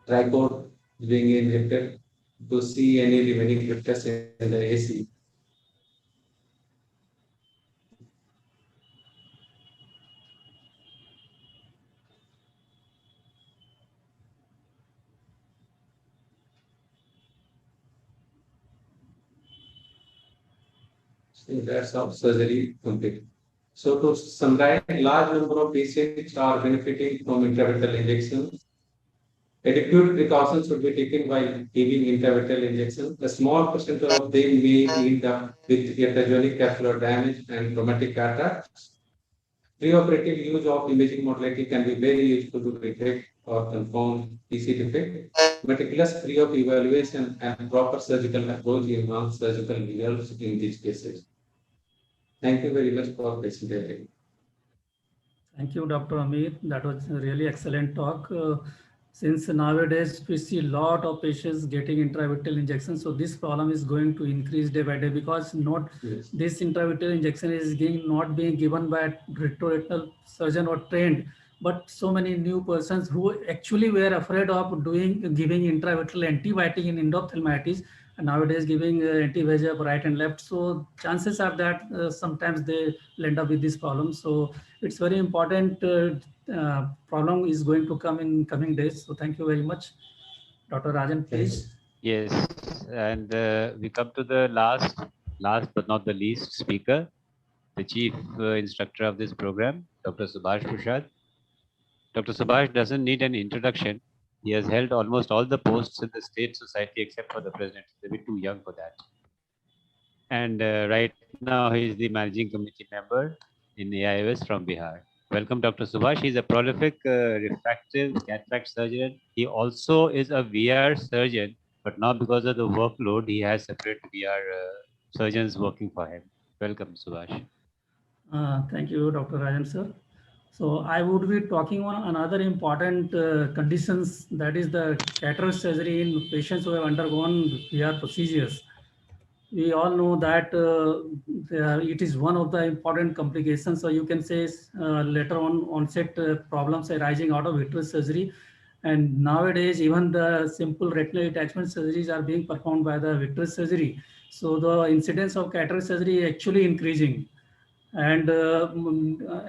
tricode being injected to see any remaining vitreous in the AC. So that's how surgery complete. So to summarize, large number of patients are benefiting from intravitreal injections. Adequate precautions should be taken while giving intravitreal injection. A small percentage of them may end up with iatrogenic capsular damage and traumatic cataracts. Preoperative use of imaging modality can be very useful to detect or confirm PC defect. Meticulous pre-op evaluation and proper surgical approach enhance surgical results in these cases. Thank you very much for participating. Thank you, Dr. Amit. That was a really excellent talk. Since nowadays we see a lot of patients getting intravitreal injections, so this problem is going to increase day by day because this intravitreal injection is not being given by a retroretinal surgeon or trained, but so many new persons who actually were afraid of giving intravitreal antibiotic in endophthalmitis, and nowadays giving anti-VEGF right and left. So chances are that sometimes they end up with this problem. So it's very important problem is going to come in coming days. So thank you very much. Dr. Rajan, please. Yes, and we come to the last but not the least speaker, the chief instructor of this program, Dr. Subhash Prasad. Dr. Subhash doesn't need an introduction. He has held almost all the posts in the state society except for the president. He's a bit too young for that. And right now he is the managing committee member in AIOS from Bihar. Welcome, Dr. Subhash. He's a prolific refractive cataract surgeon. He also is a VR surgeon, but not because of the workload. He has separate VR surgeons working for him. Welcome, Subhash. Thank you, Dr. Rajan, sir. So I would be talking on another important conditions, that is the cataract surgery in patients who have undergone VR procedures. We all know that it is one of the important complications. So you can say later on onset problems arising out of vitreous surgery. And nowadays, even the simple retinal detachment surgeries are being performed by the vitreous surgery. So the incidence of cataract surgery is actually increasing. And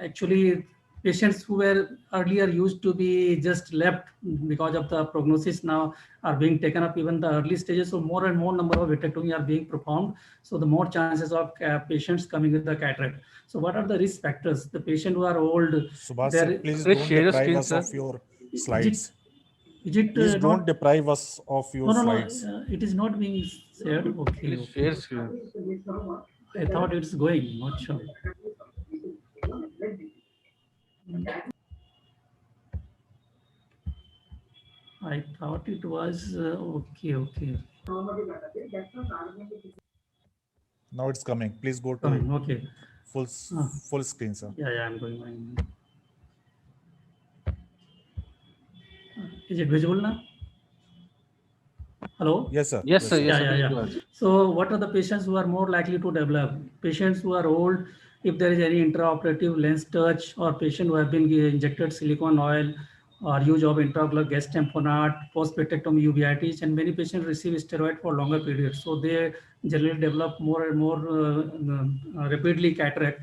actually, patients who were earlier used to be just left because of the prognosis now are being taken up even the early stages. So more and more number of vitrectomy are being performed. So the more chances of patients coming with the cataract. So what are the risk factors? The patient who are old, Subhash there sir, please Please don't share your deprive screen, us sir. of your is slides. it Please don't not? deprive us of your No, slides. it is not being shared. Okay, Please share okay. screen. I thought it's going, not sure. I thought it was okay, okay. Now it's coming. Please go to Coming, okay. full screen, sir. Yeah, I'm going. Is it visible now? Hello? Yes, sir. Yes, sir. sir. Yes, Yeah, sir. yeah, Please go yeah. ahead. So what are the patients who are more likely to develop? Patients who are old, if there is any intraoperative lens touch, or patient who have been injected silicone oil, or use of intraocular gas tamponade, post-vitrectomy uveitis, and many patients receive steroid for longer periods. So they generally develop more and more rapidly cataract.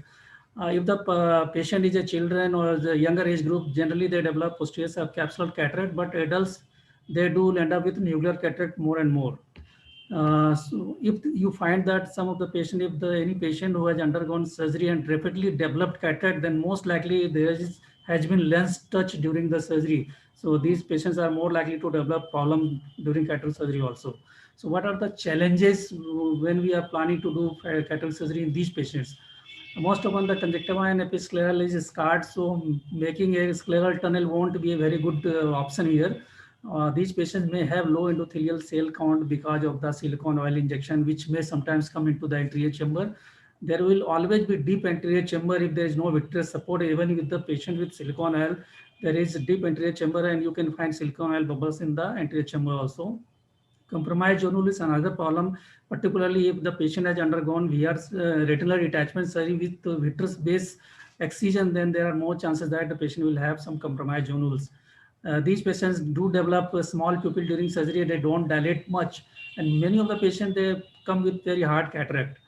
If the patient is a children or the younger age group, generally they develop posterior subcapsular cataract, but adults, they do end up with nuclear cataract more and more. So if you find that some of the patient, any patient who has undergone surgery and rapidly developed cataract, then most likely has been lens touch during the surgery. So these patients are more likely to develop problem during cataract surgery also. So what are the challenges when we are planning to do cataract surgery in these patients? Most often the conjunctiva and episcleral is scarred, so making a scleral tunnel won't be a very good option here. These patients may have low endothelial cell count because of the silicone oil injection, which may sometimes come into the anterior chamber. There will always be deep anterior chamber if there is no vitreous support. Even with the patient with silicone oil, there is a deep anterior chamber, and you can find silicone oil bubbles in the anterior chamber also. Compromised zonule is another problem, particularly if the patient has undergone retinal detachment surgery with vitreous base excision, then there are more chances that the patient will have some compromised zonules. These patients do develop a small pupil during surgery, they don't dilate much, and many of the patients, they come with very hard cataract.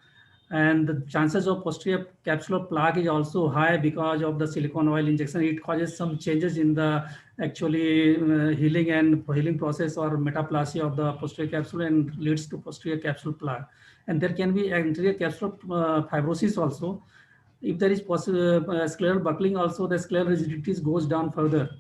And the chances of posterior capsular plaque is also high because of the silicone oil injection. It causes some changes in the actually healing process or metaplasia of the posterior capsule and leads to posterior capsule plaque. And there can be anterior capsular fibrosis also. If there is scleral buckling also, the scleral rigidities goes down further.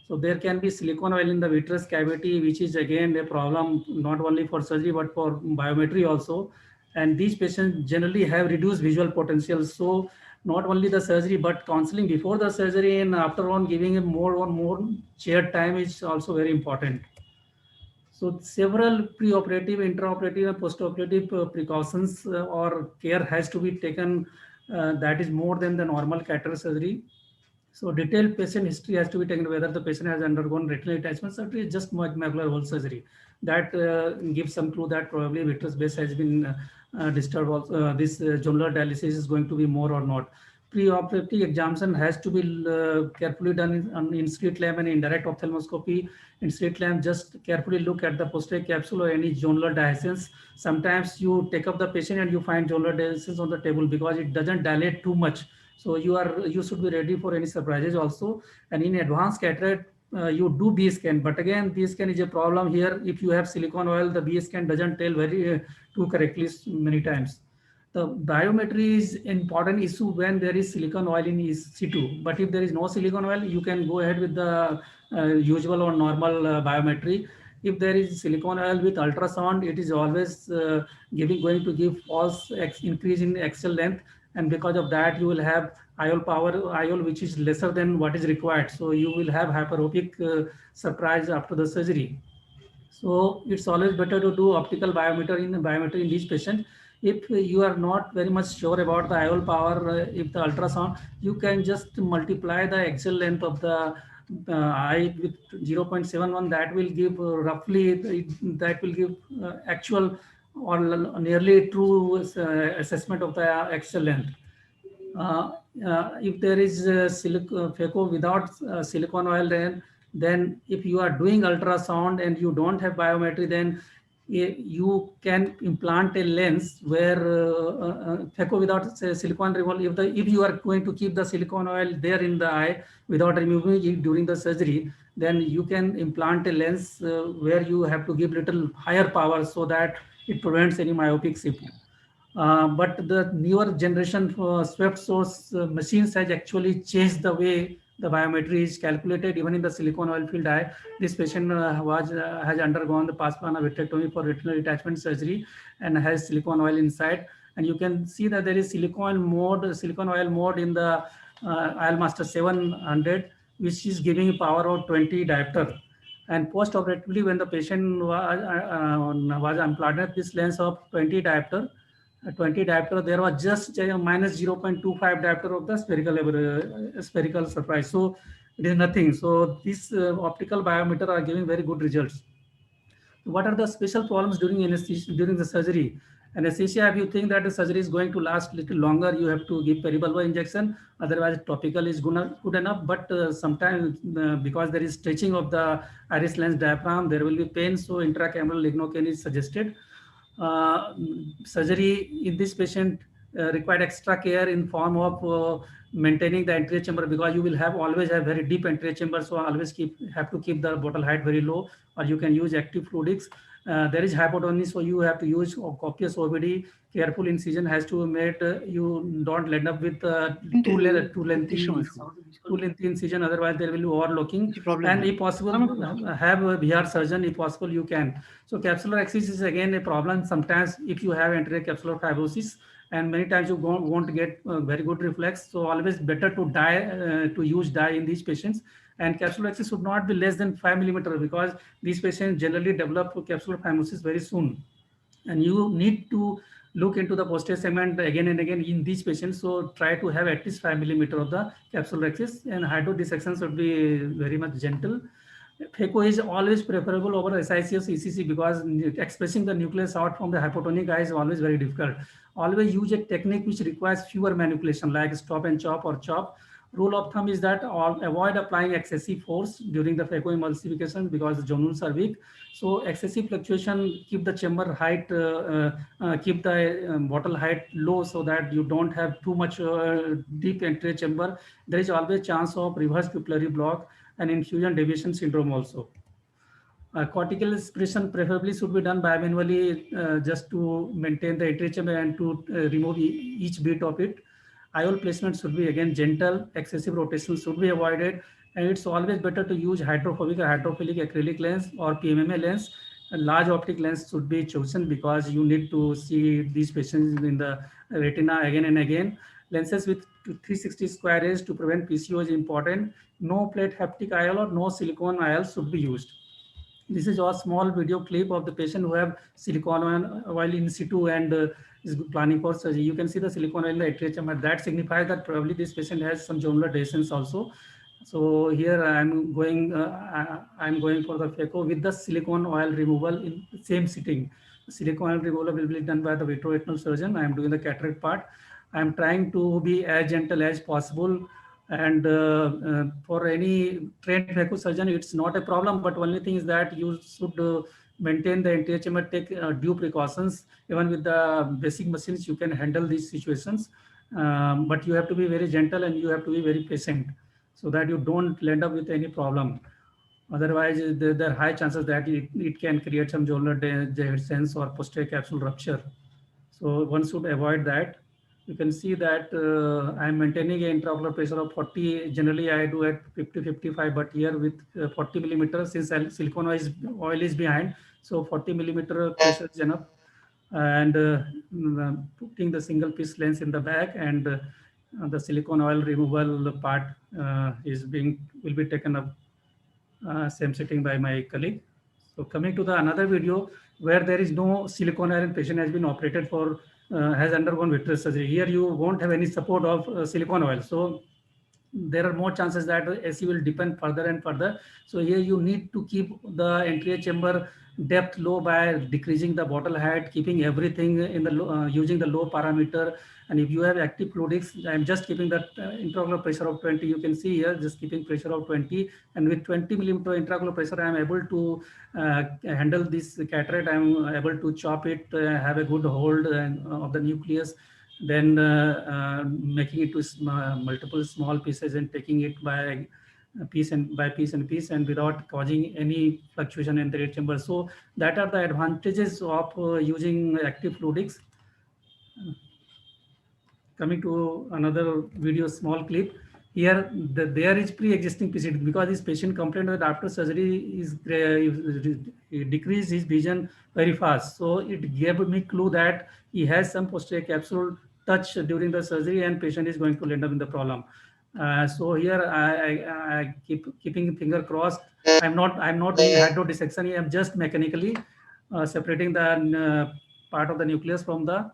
So there can be silicone oil in the vitreous cavity, which is again a problem not only for surgery but for biometry also. And these patients generally have reduced visual potential. So not only the surgery but counseling before the surgery and after on, giving him more chair time is also very important. So several preoperative, intraoperative, and postoperative precautions or care has to be taken. That is more than the normal cataract surgery. So detailed patient history has to be taken, whether the patient has undergone retinal detachment surgery, just macular hole surgery. That gives some clue that probably vitreous base has been disturbed. Also, this jonular dialysis is going to be more or not. Preoperative examination has to be carefully done in slit lamp and indirect ophthalmoscopy. In slit lamp, just carefully look at the posterior capsule or any jonular dehiscence. Sometimes you take up the patient and you find jonular dehiscence on the table because it doesn't dilate too much. So you should be ready for any surprises also. And in advanced cataract, you do B scan, but again, B scan is a problem here. If you have silicone oil, the B scan doesn't tell very too correctly many times. The biometry is important issue when there is silicone oil in situ. But if there is no silicone oil, you can go ahead with the usual or normal biometry. If there is silicone oil with ultrasound, it is always going to give false increase in axial length, and because of that you will have IOL which is lesser than what is required. So you will have hyperopic surprise after the surgery. So it's always better to do optical biometry in these patients. If you are not very much sure about the IOL power, if the ultrasound, you can just multiply the axial length of the eye with 0.71. That will give that will give actual or nearly true assessment of the axial length. If there is phaco without silicone oil, then Then if you are doing ultrasound and you don't have biometry, then you can implant a lens where phaco without silicone removal. If you are going to keep the silicone oil there in the eye without removing it during the surgery, then you can implant a lens where you have to give little higher power so that it prevents any myopic shift. But the newer generation swept source machines has actually changed the way the biometry is calculated. Even in the silicone oil filled eye, this patient has undergone the pars plana vitrectomy for retinal detachment surgery and has silicone oil inside. And you can see that there is silicone oil mode in the IOLMaster 700, which is giving power of 20 diopter. And post-operatively, when the patient was implanted this lens of 20 diopter, there was just minus 0.25 diopter of the spherical surprise. So it is nothing. So these optical biometer are giving very good results. What are the special problems during anesthesia, during the surgery? Anesthesia, if you think that the surgery is going to last a little longer, you have to give peribulbar injection. Otherwise, topical is good enough. But sometimes because there is stretching of the iris lens diaphragm, there will be pain. So intracameral lignocaine is suggested. Surgery in this patient required extra care in form of maintaining the anterior chamber, because you will always have very deep anterior chamber. So always have to keep the bottle height very low, or you can use active fluidics. There is hypotony, so you have to use copious OBD. Careful incision has to be made. You don't end up with too lengthy incision. Otherwise, there will be overlooking. And if possible, have a VR surgeon. If possible, you can. So capsular axis is again a problem. Sometimes if you have anterior capsular fibrosis, and many times you won't get very good reflex. So always better to use dye in these patients. And capsular axis should not be less than 5 millimeter, because these patients generally develop capsular phimosis very soon. And you need to look into the posterior segment again and again in these patients. So try to have at least 5 millimeter of the capsular axis, and hydrodissection should be very much gentle. Phaco is always preferable over SICS ECC, because expressing the nucleus out from the hypotonic eye is always very difficult. Always use a technique which requires fewer manipulation, like stop and chop or chop. Rule of thumb is that avoid applying excessive force during the phacoemulsification, because the jonules are weak. So excessive fluctuation, keep the chamber height, keep the bottle height low, so that you don't have too much deep anterior chamber. There is always chance of reverse pupillary block and infusion deviation syndrome also. Cortical aspiration preferably should be done bimanually, just to maintain the anterior chamber and to remove each bit of it. IOL placement should be again gentle. Excessive rotation should be avoided, and it's always better to use hydrophobic or hydrophilic acrylic lens or PMMA lens. A large optic lens should be chosen, because you need to see these patients in the retina again and again. Lenses with 360 square edge to prevent PCO is important. No plate haptic IOL or no silicone IOL should be used. This is a small video clip of the patient who have silicone oil in situ and is planning for surgery. You can see the silicone oil in the anterior chamber. That signifies that probably this patient has some jonular dehiscence also. So here I'm going for the phaco with the silicone oil removal in the same sitting. The silicone oil removal will be done by the vitreoretinal surgeon. I am doing the cataract part. I am trying to be as gentle as possible. And for any trained phaco surgeon, it's not a problem. But only thing is that you should maintain the anterior chamber, take due precautions. Even with the basic machines, you can handle these situations. But you have to be very gentle, and you have to be very patient, so that you don't end up with any problem. Otherwise, there are high chances that it can create some jonular dehiscence or posterior capsule rupture. So one should avoid that. You can see that I'm maintaining an intraocular pressure of 40. Generally, I do at 50, 55, but here with 40 millimeters, since silicone oil is behind, so 40 millimeter pressure is enough. And putting the single piece lens in the back, and the silicone oil removal part will be taken up same sitting by my colleague. So coming to the another video where there is no silicone oil and patient has been operated for, has undergone vitreous surgery. Here you won't have any support of silicone oil. So there are more chances that AC will depend further and further. So here you need to keep the anterior chamber depth low by decreasing the bottle height, keeping everything in the using the low parameter. And if you have active fluidics, I'm just keeping that intraocular pressure of 20. You can see here, just keeping pressure of 20. And with 20 millimeter intraocular pressure, I'm able to handle this cataract. I'm able to chop it, have a good hold of the nucleus, then making it to multiple small pieces and taking it by piece and piece and without causing any fluctuation in the red chamber. So that are the advantages of using active fluidics. Coming to another video small clip. Here there is pre-existing PCD because this patient complained that after surgery is decreased his vision very fast. So it gave me clue that he has some posterior capsule touch during the surgery and patient is going to end up in the problem. So here I keeping finger crossed. I'm not doing hydro dissection. I'm just mechanically separating the part of the nucleus from the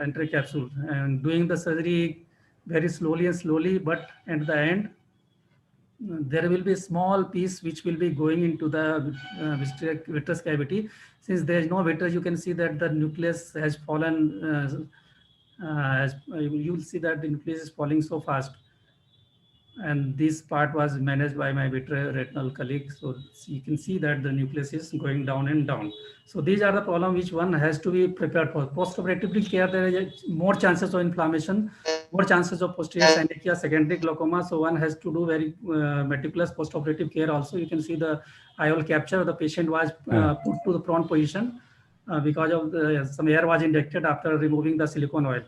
entry capsule and doing the surgery very slowly, but at the end there will be a small piece which will be going into the vitreous cavity. Since there is no vitreous, you can see that the nucleus has fallen. You will see that the nucleus is falling so fast. And this part was managed by my vitreoretinal colleague. So you can see that the nucleus is going down and down. So these are the problems which one has to be prepared for. Post-operatively care, there is more chances of inflammation, more chances of posterior synechia, secondary glaucoma. So one has to do very meticulous post-operative care also. You can see the IOL capture. The patient was put to the prone position because of some air was injected after removing the silicone oil.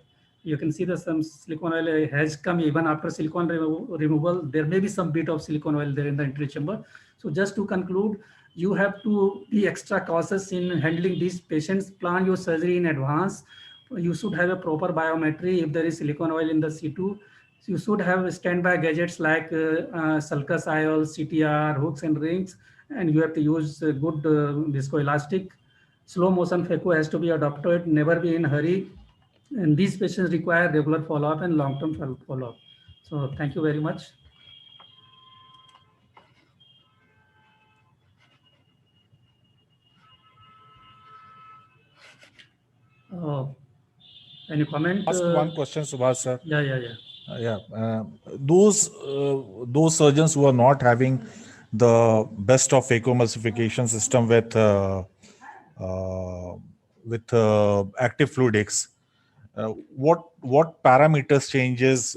You can see that some silicone oil has come even after silicone removal. There may be some bit of silicone oil there in the entry chamber. So just to conclude, you have to be extra cautious in handling these patients. Plan your surgery in advance. You should have a proper biometry if there is silicone oil in the C2. You should have standby gadgets like sulcus IOL, CTR, hooks and rings, and you have to use good viscoelastic. Slow motion phaco has to be adopted, never be in a hurry. And these patients require regular follow-up and long-term follow-up. So thank you very much. Any comment? Ask one question, Subhash sir. Those surgeons who are not having the best of phacoemulsification system with active fluidics, what parameters changes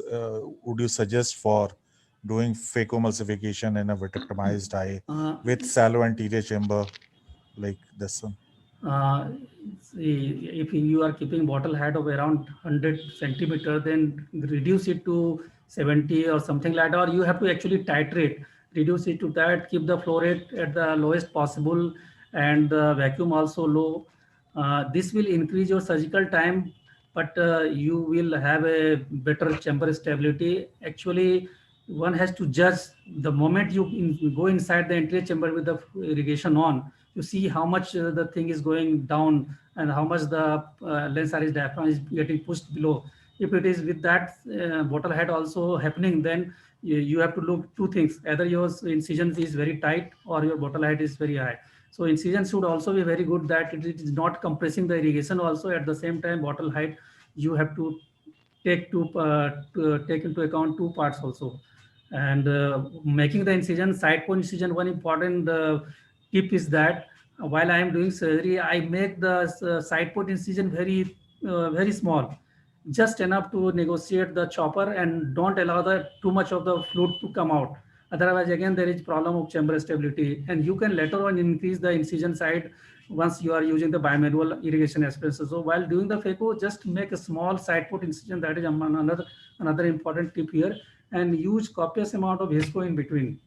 would you suggest for doing phacoemulsification in a vitrectomized eye with shallow anterior chamber like this one? See, if you are keeping bottle height of around 100 centimeter, then reduce it to 70 or something like that, or you have to actually titrate, reduce it to that, keep the flow rate at the lowest possible and the vacuum also low. This will increase your surgical time, but you will have a better chamber stability. Actually, one has to judge the moment you go inside the anterior chamber with the irrigation on, you see how much the thing is going down and how much the lens iris diaphragm is getting pushed below. If it is with that bottle head also happening, then you have to look two things. Either your incision is very tight or your bottle height is very high. So incision should also be very good, that it is not compressing the irrigation also. At the same time, bottle height, you have to take into account two parts also. And making the incision, side point incision, one important tip is that while I am doing surgery, I make the side port incision very small, just enough to negotiate the chopper and don't allow too much of the fluid to come out. Otherwise, again, there is problem of chamber stability, and you can later on increase the incision side once you are using the bimanual irrigation aspiration. So while doing the phaco, just make a small side port incision. That is another important tip here, and use copious amount of visco in between.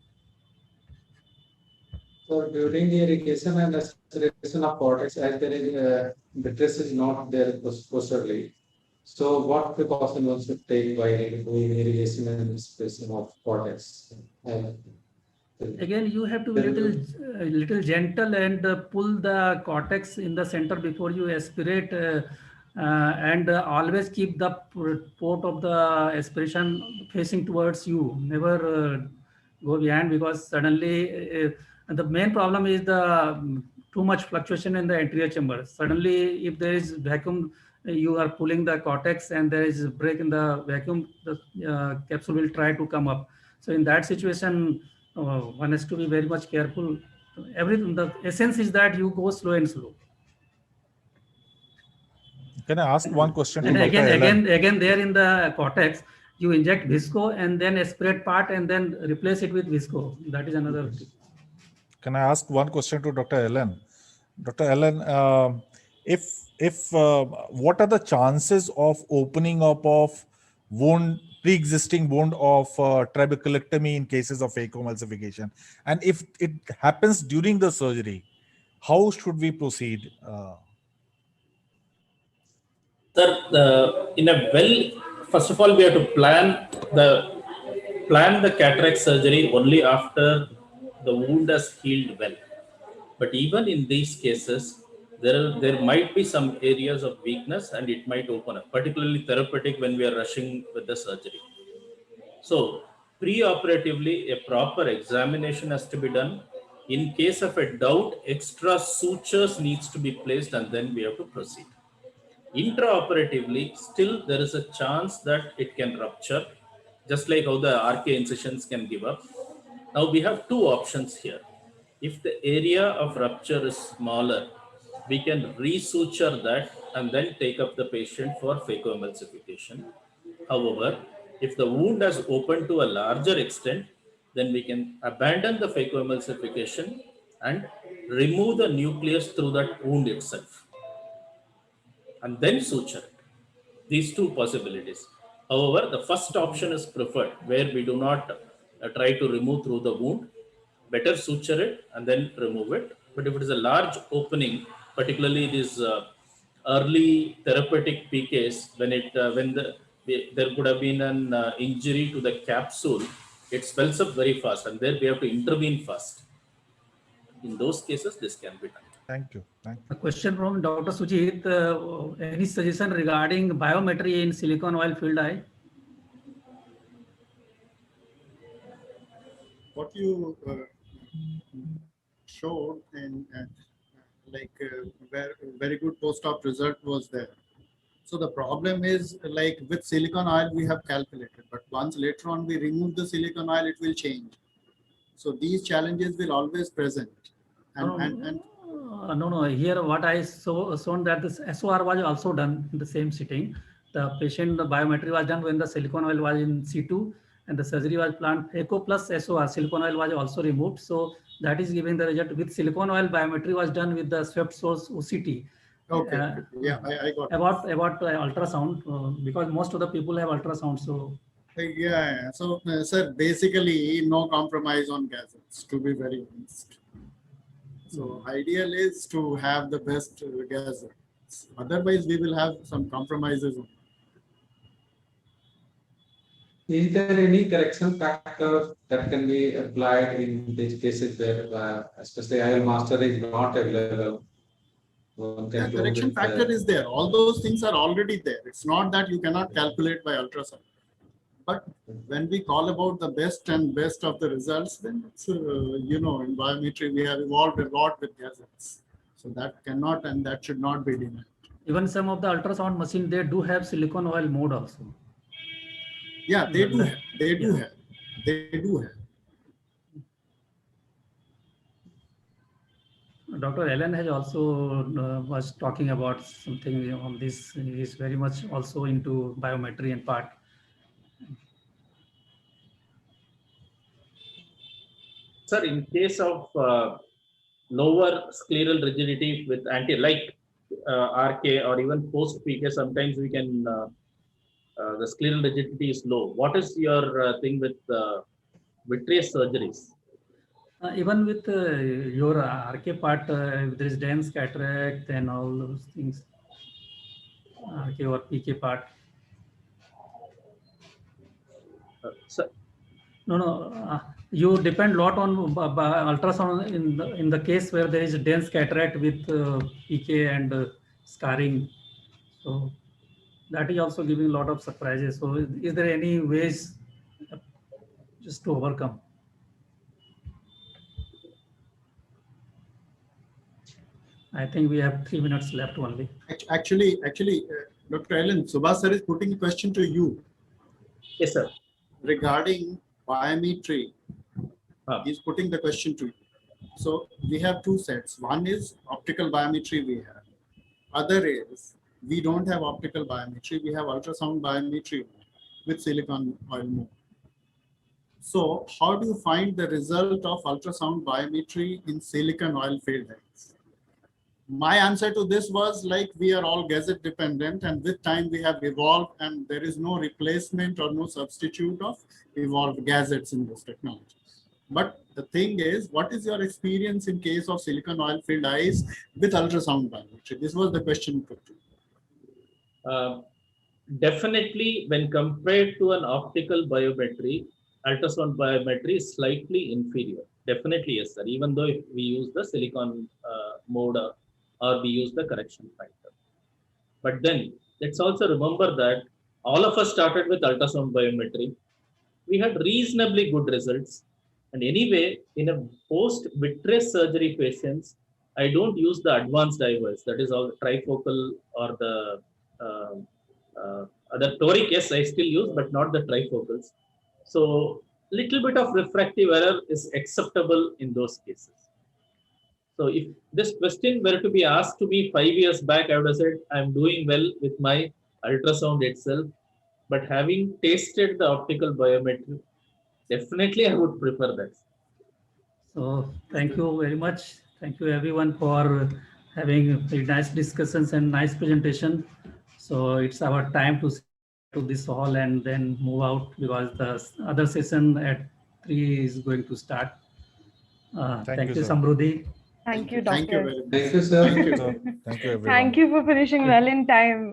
So during the irrigation and aspiration of cortex, as there is vitreous is not there posteriorly. So what precaution one should take while doing irrigation and aspiration of cortex? Again, you have to be little gentle and pull the cortex in the center before you aspirate, and always keep the port of the aspiration facing towards you. Never go behind, because suddenly And the main problem is the too much fluctuation in the anterior chamber. Suddenly, if there is vacuum, you are pulling the cortex and there is a break in the vacuum, the capsule will try to come up. So in that situation, one has to be very much careful. Everything, the essence is that you go slow and slow. Can I ask one question to And Dr. Ellen? again, there in the cortex, you inject visco and then aspirate part and then replace it with visco. That is another thing. Can I ask one question to Dr. Ellen? Dr. Ellen, what are the chances of opening up of pre-existing wound of trabeculectomy in cases of phacoemulsification? And if it happens during the surgery, how should we proceed? Sir, first of all, we have to plan the cataract surgery only after the wound has healed well. But even in these cases, there might be some areas of weakness and it might open up, particularly therapeutic when we are rushing with the surgery. So pre-operatively, a proper examination has to be done. In case of a doubt, extra sutures needs to be placed and then we have to proceed. Intraoperatively, still there is a chance that it can rupture, just like how the RK incisions can give up. Now we have two options here. If the area of rupture is smaller, we can resuture that and then take up the patient for phacoemulsification. However, if the wound has opened to a larger extent, then we can abandon the phacoemulsification and remove the nucleus through that wound itself and then suture it. These two possibilities. However, the first option is preferred, where we do not try to remove through the wound. Better suture it and then remove it. But if it is a large opening, particularly these early therapeutic PKs, there could have been an injury to the capsule, it swells up very fast, and there we have to intervene fast. In those cases, this can be done. Thank you. A question from Dr. Sujit. Any suggestion regarding biometry in silicone oil filled eye? What you showed in very good post-op result was there. So the problem is, like with silicone oil, we have calculated, but once later on we remove the silicone oil, it will change. So these challenges will always present. No. Here, what I shown that this SOR was also done in the same sitting. The patient, the biometry was done when the silicone oil was in situ, and the surgery was planned. Echo plus SOR, silicone oil was also removed. So that is giving the result. With silicone oil, biometry was done with the swept source OCT. Okay. Yeah, I got it. About ultrasound, because most of the people have ultrasound. So yeah. So sir, basically no compromise on gadgets, to be very honest. So ideal is to have the best gadgets. Otherwise, we will have some compromises. Is there any correction factor that can be applied in these cases where, especially IL master is not available? The correction factor is there. All those things are already there. It's not that you cannot calculate by ultrasound. But when we call about the best and best of the results, then it's, in biometry, we have evolved a lot with gadgets. So that cannot and that should not be denied. Even some of the ultrasound machine, they do have silicone oil mode also. Yeah, they do have. They do have. Dr. Ellen has also was talking about something on this. He is very much also into biometry and part. Sir, in case of lower scleral rigidity with RK or even post PK, sometimes we can the scleral rigidity is low. What is your thing with vitreous surgeries? Even with your RK part, if there is dense cataract and all those things, RK or PK part. No. You depend a lot on ultrasound in the case where there is dense cataract with PK and scarring. So that is also giving a lot of surprises. So is there any ways just to overcome? I think we have 3 minutes left only. Actually, Dr. Ellen, Subhash sir is putting a question to you Yes, sir. regarding biometry. Ah. He's putting the question to you. So we have two sets. One is optical biometry we have. Other is we don't have optical biometry. We have ultrasound biometry with silicon oil mode. So how do you find the result of ultrasound biometry in silicon oil field heads? My answer to this was like we are all gadget dependent, and with time we have evolved, and there is no replacement or no substitute of evolved gadgets in this technology. But the thing is, what is your experience in case of silicon oil filled eyes with ultrasound biometry? This was the question put to you. Definitely, when compared to an optical biometry, ultrasound biometry is slightly inferior. Definitely, yes, sir. Even though if we use the silicon mode or we use the correction factor. But then let's also remember that all of us started with ultrasound biometry. We had reasonably good results. And anyway, in a post-vitreous surgery patients, I don't use the advanced IOS, that is all trifocal or the other toric, yes, I still use, but not the trifocals. So little bit of refractive error is acceptable in those cases. So if this question were to be asked to me 5 years back, I would have said, I'm doing well with my ultrasound itself, but having tasted the optical biometry, definitely I would prefer that. So thank you very much. Thank you everyone for having very nice discussions and nice presentation. So it's our time to this hall and then move out because the other session at 3 is going to start. Thank you, sir. Samruddhi. Thank you, Thank you doctor. very much. Thank you, sir. Thank you, everyone. Thank you for finishing well in time.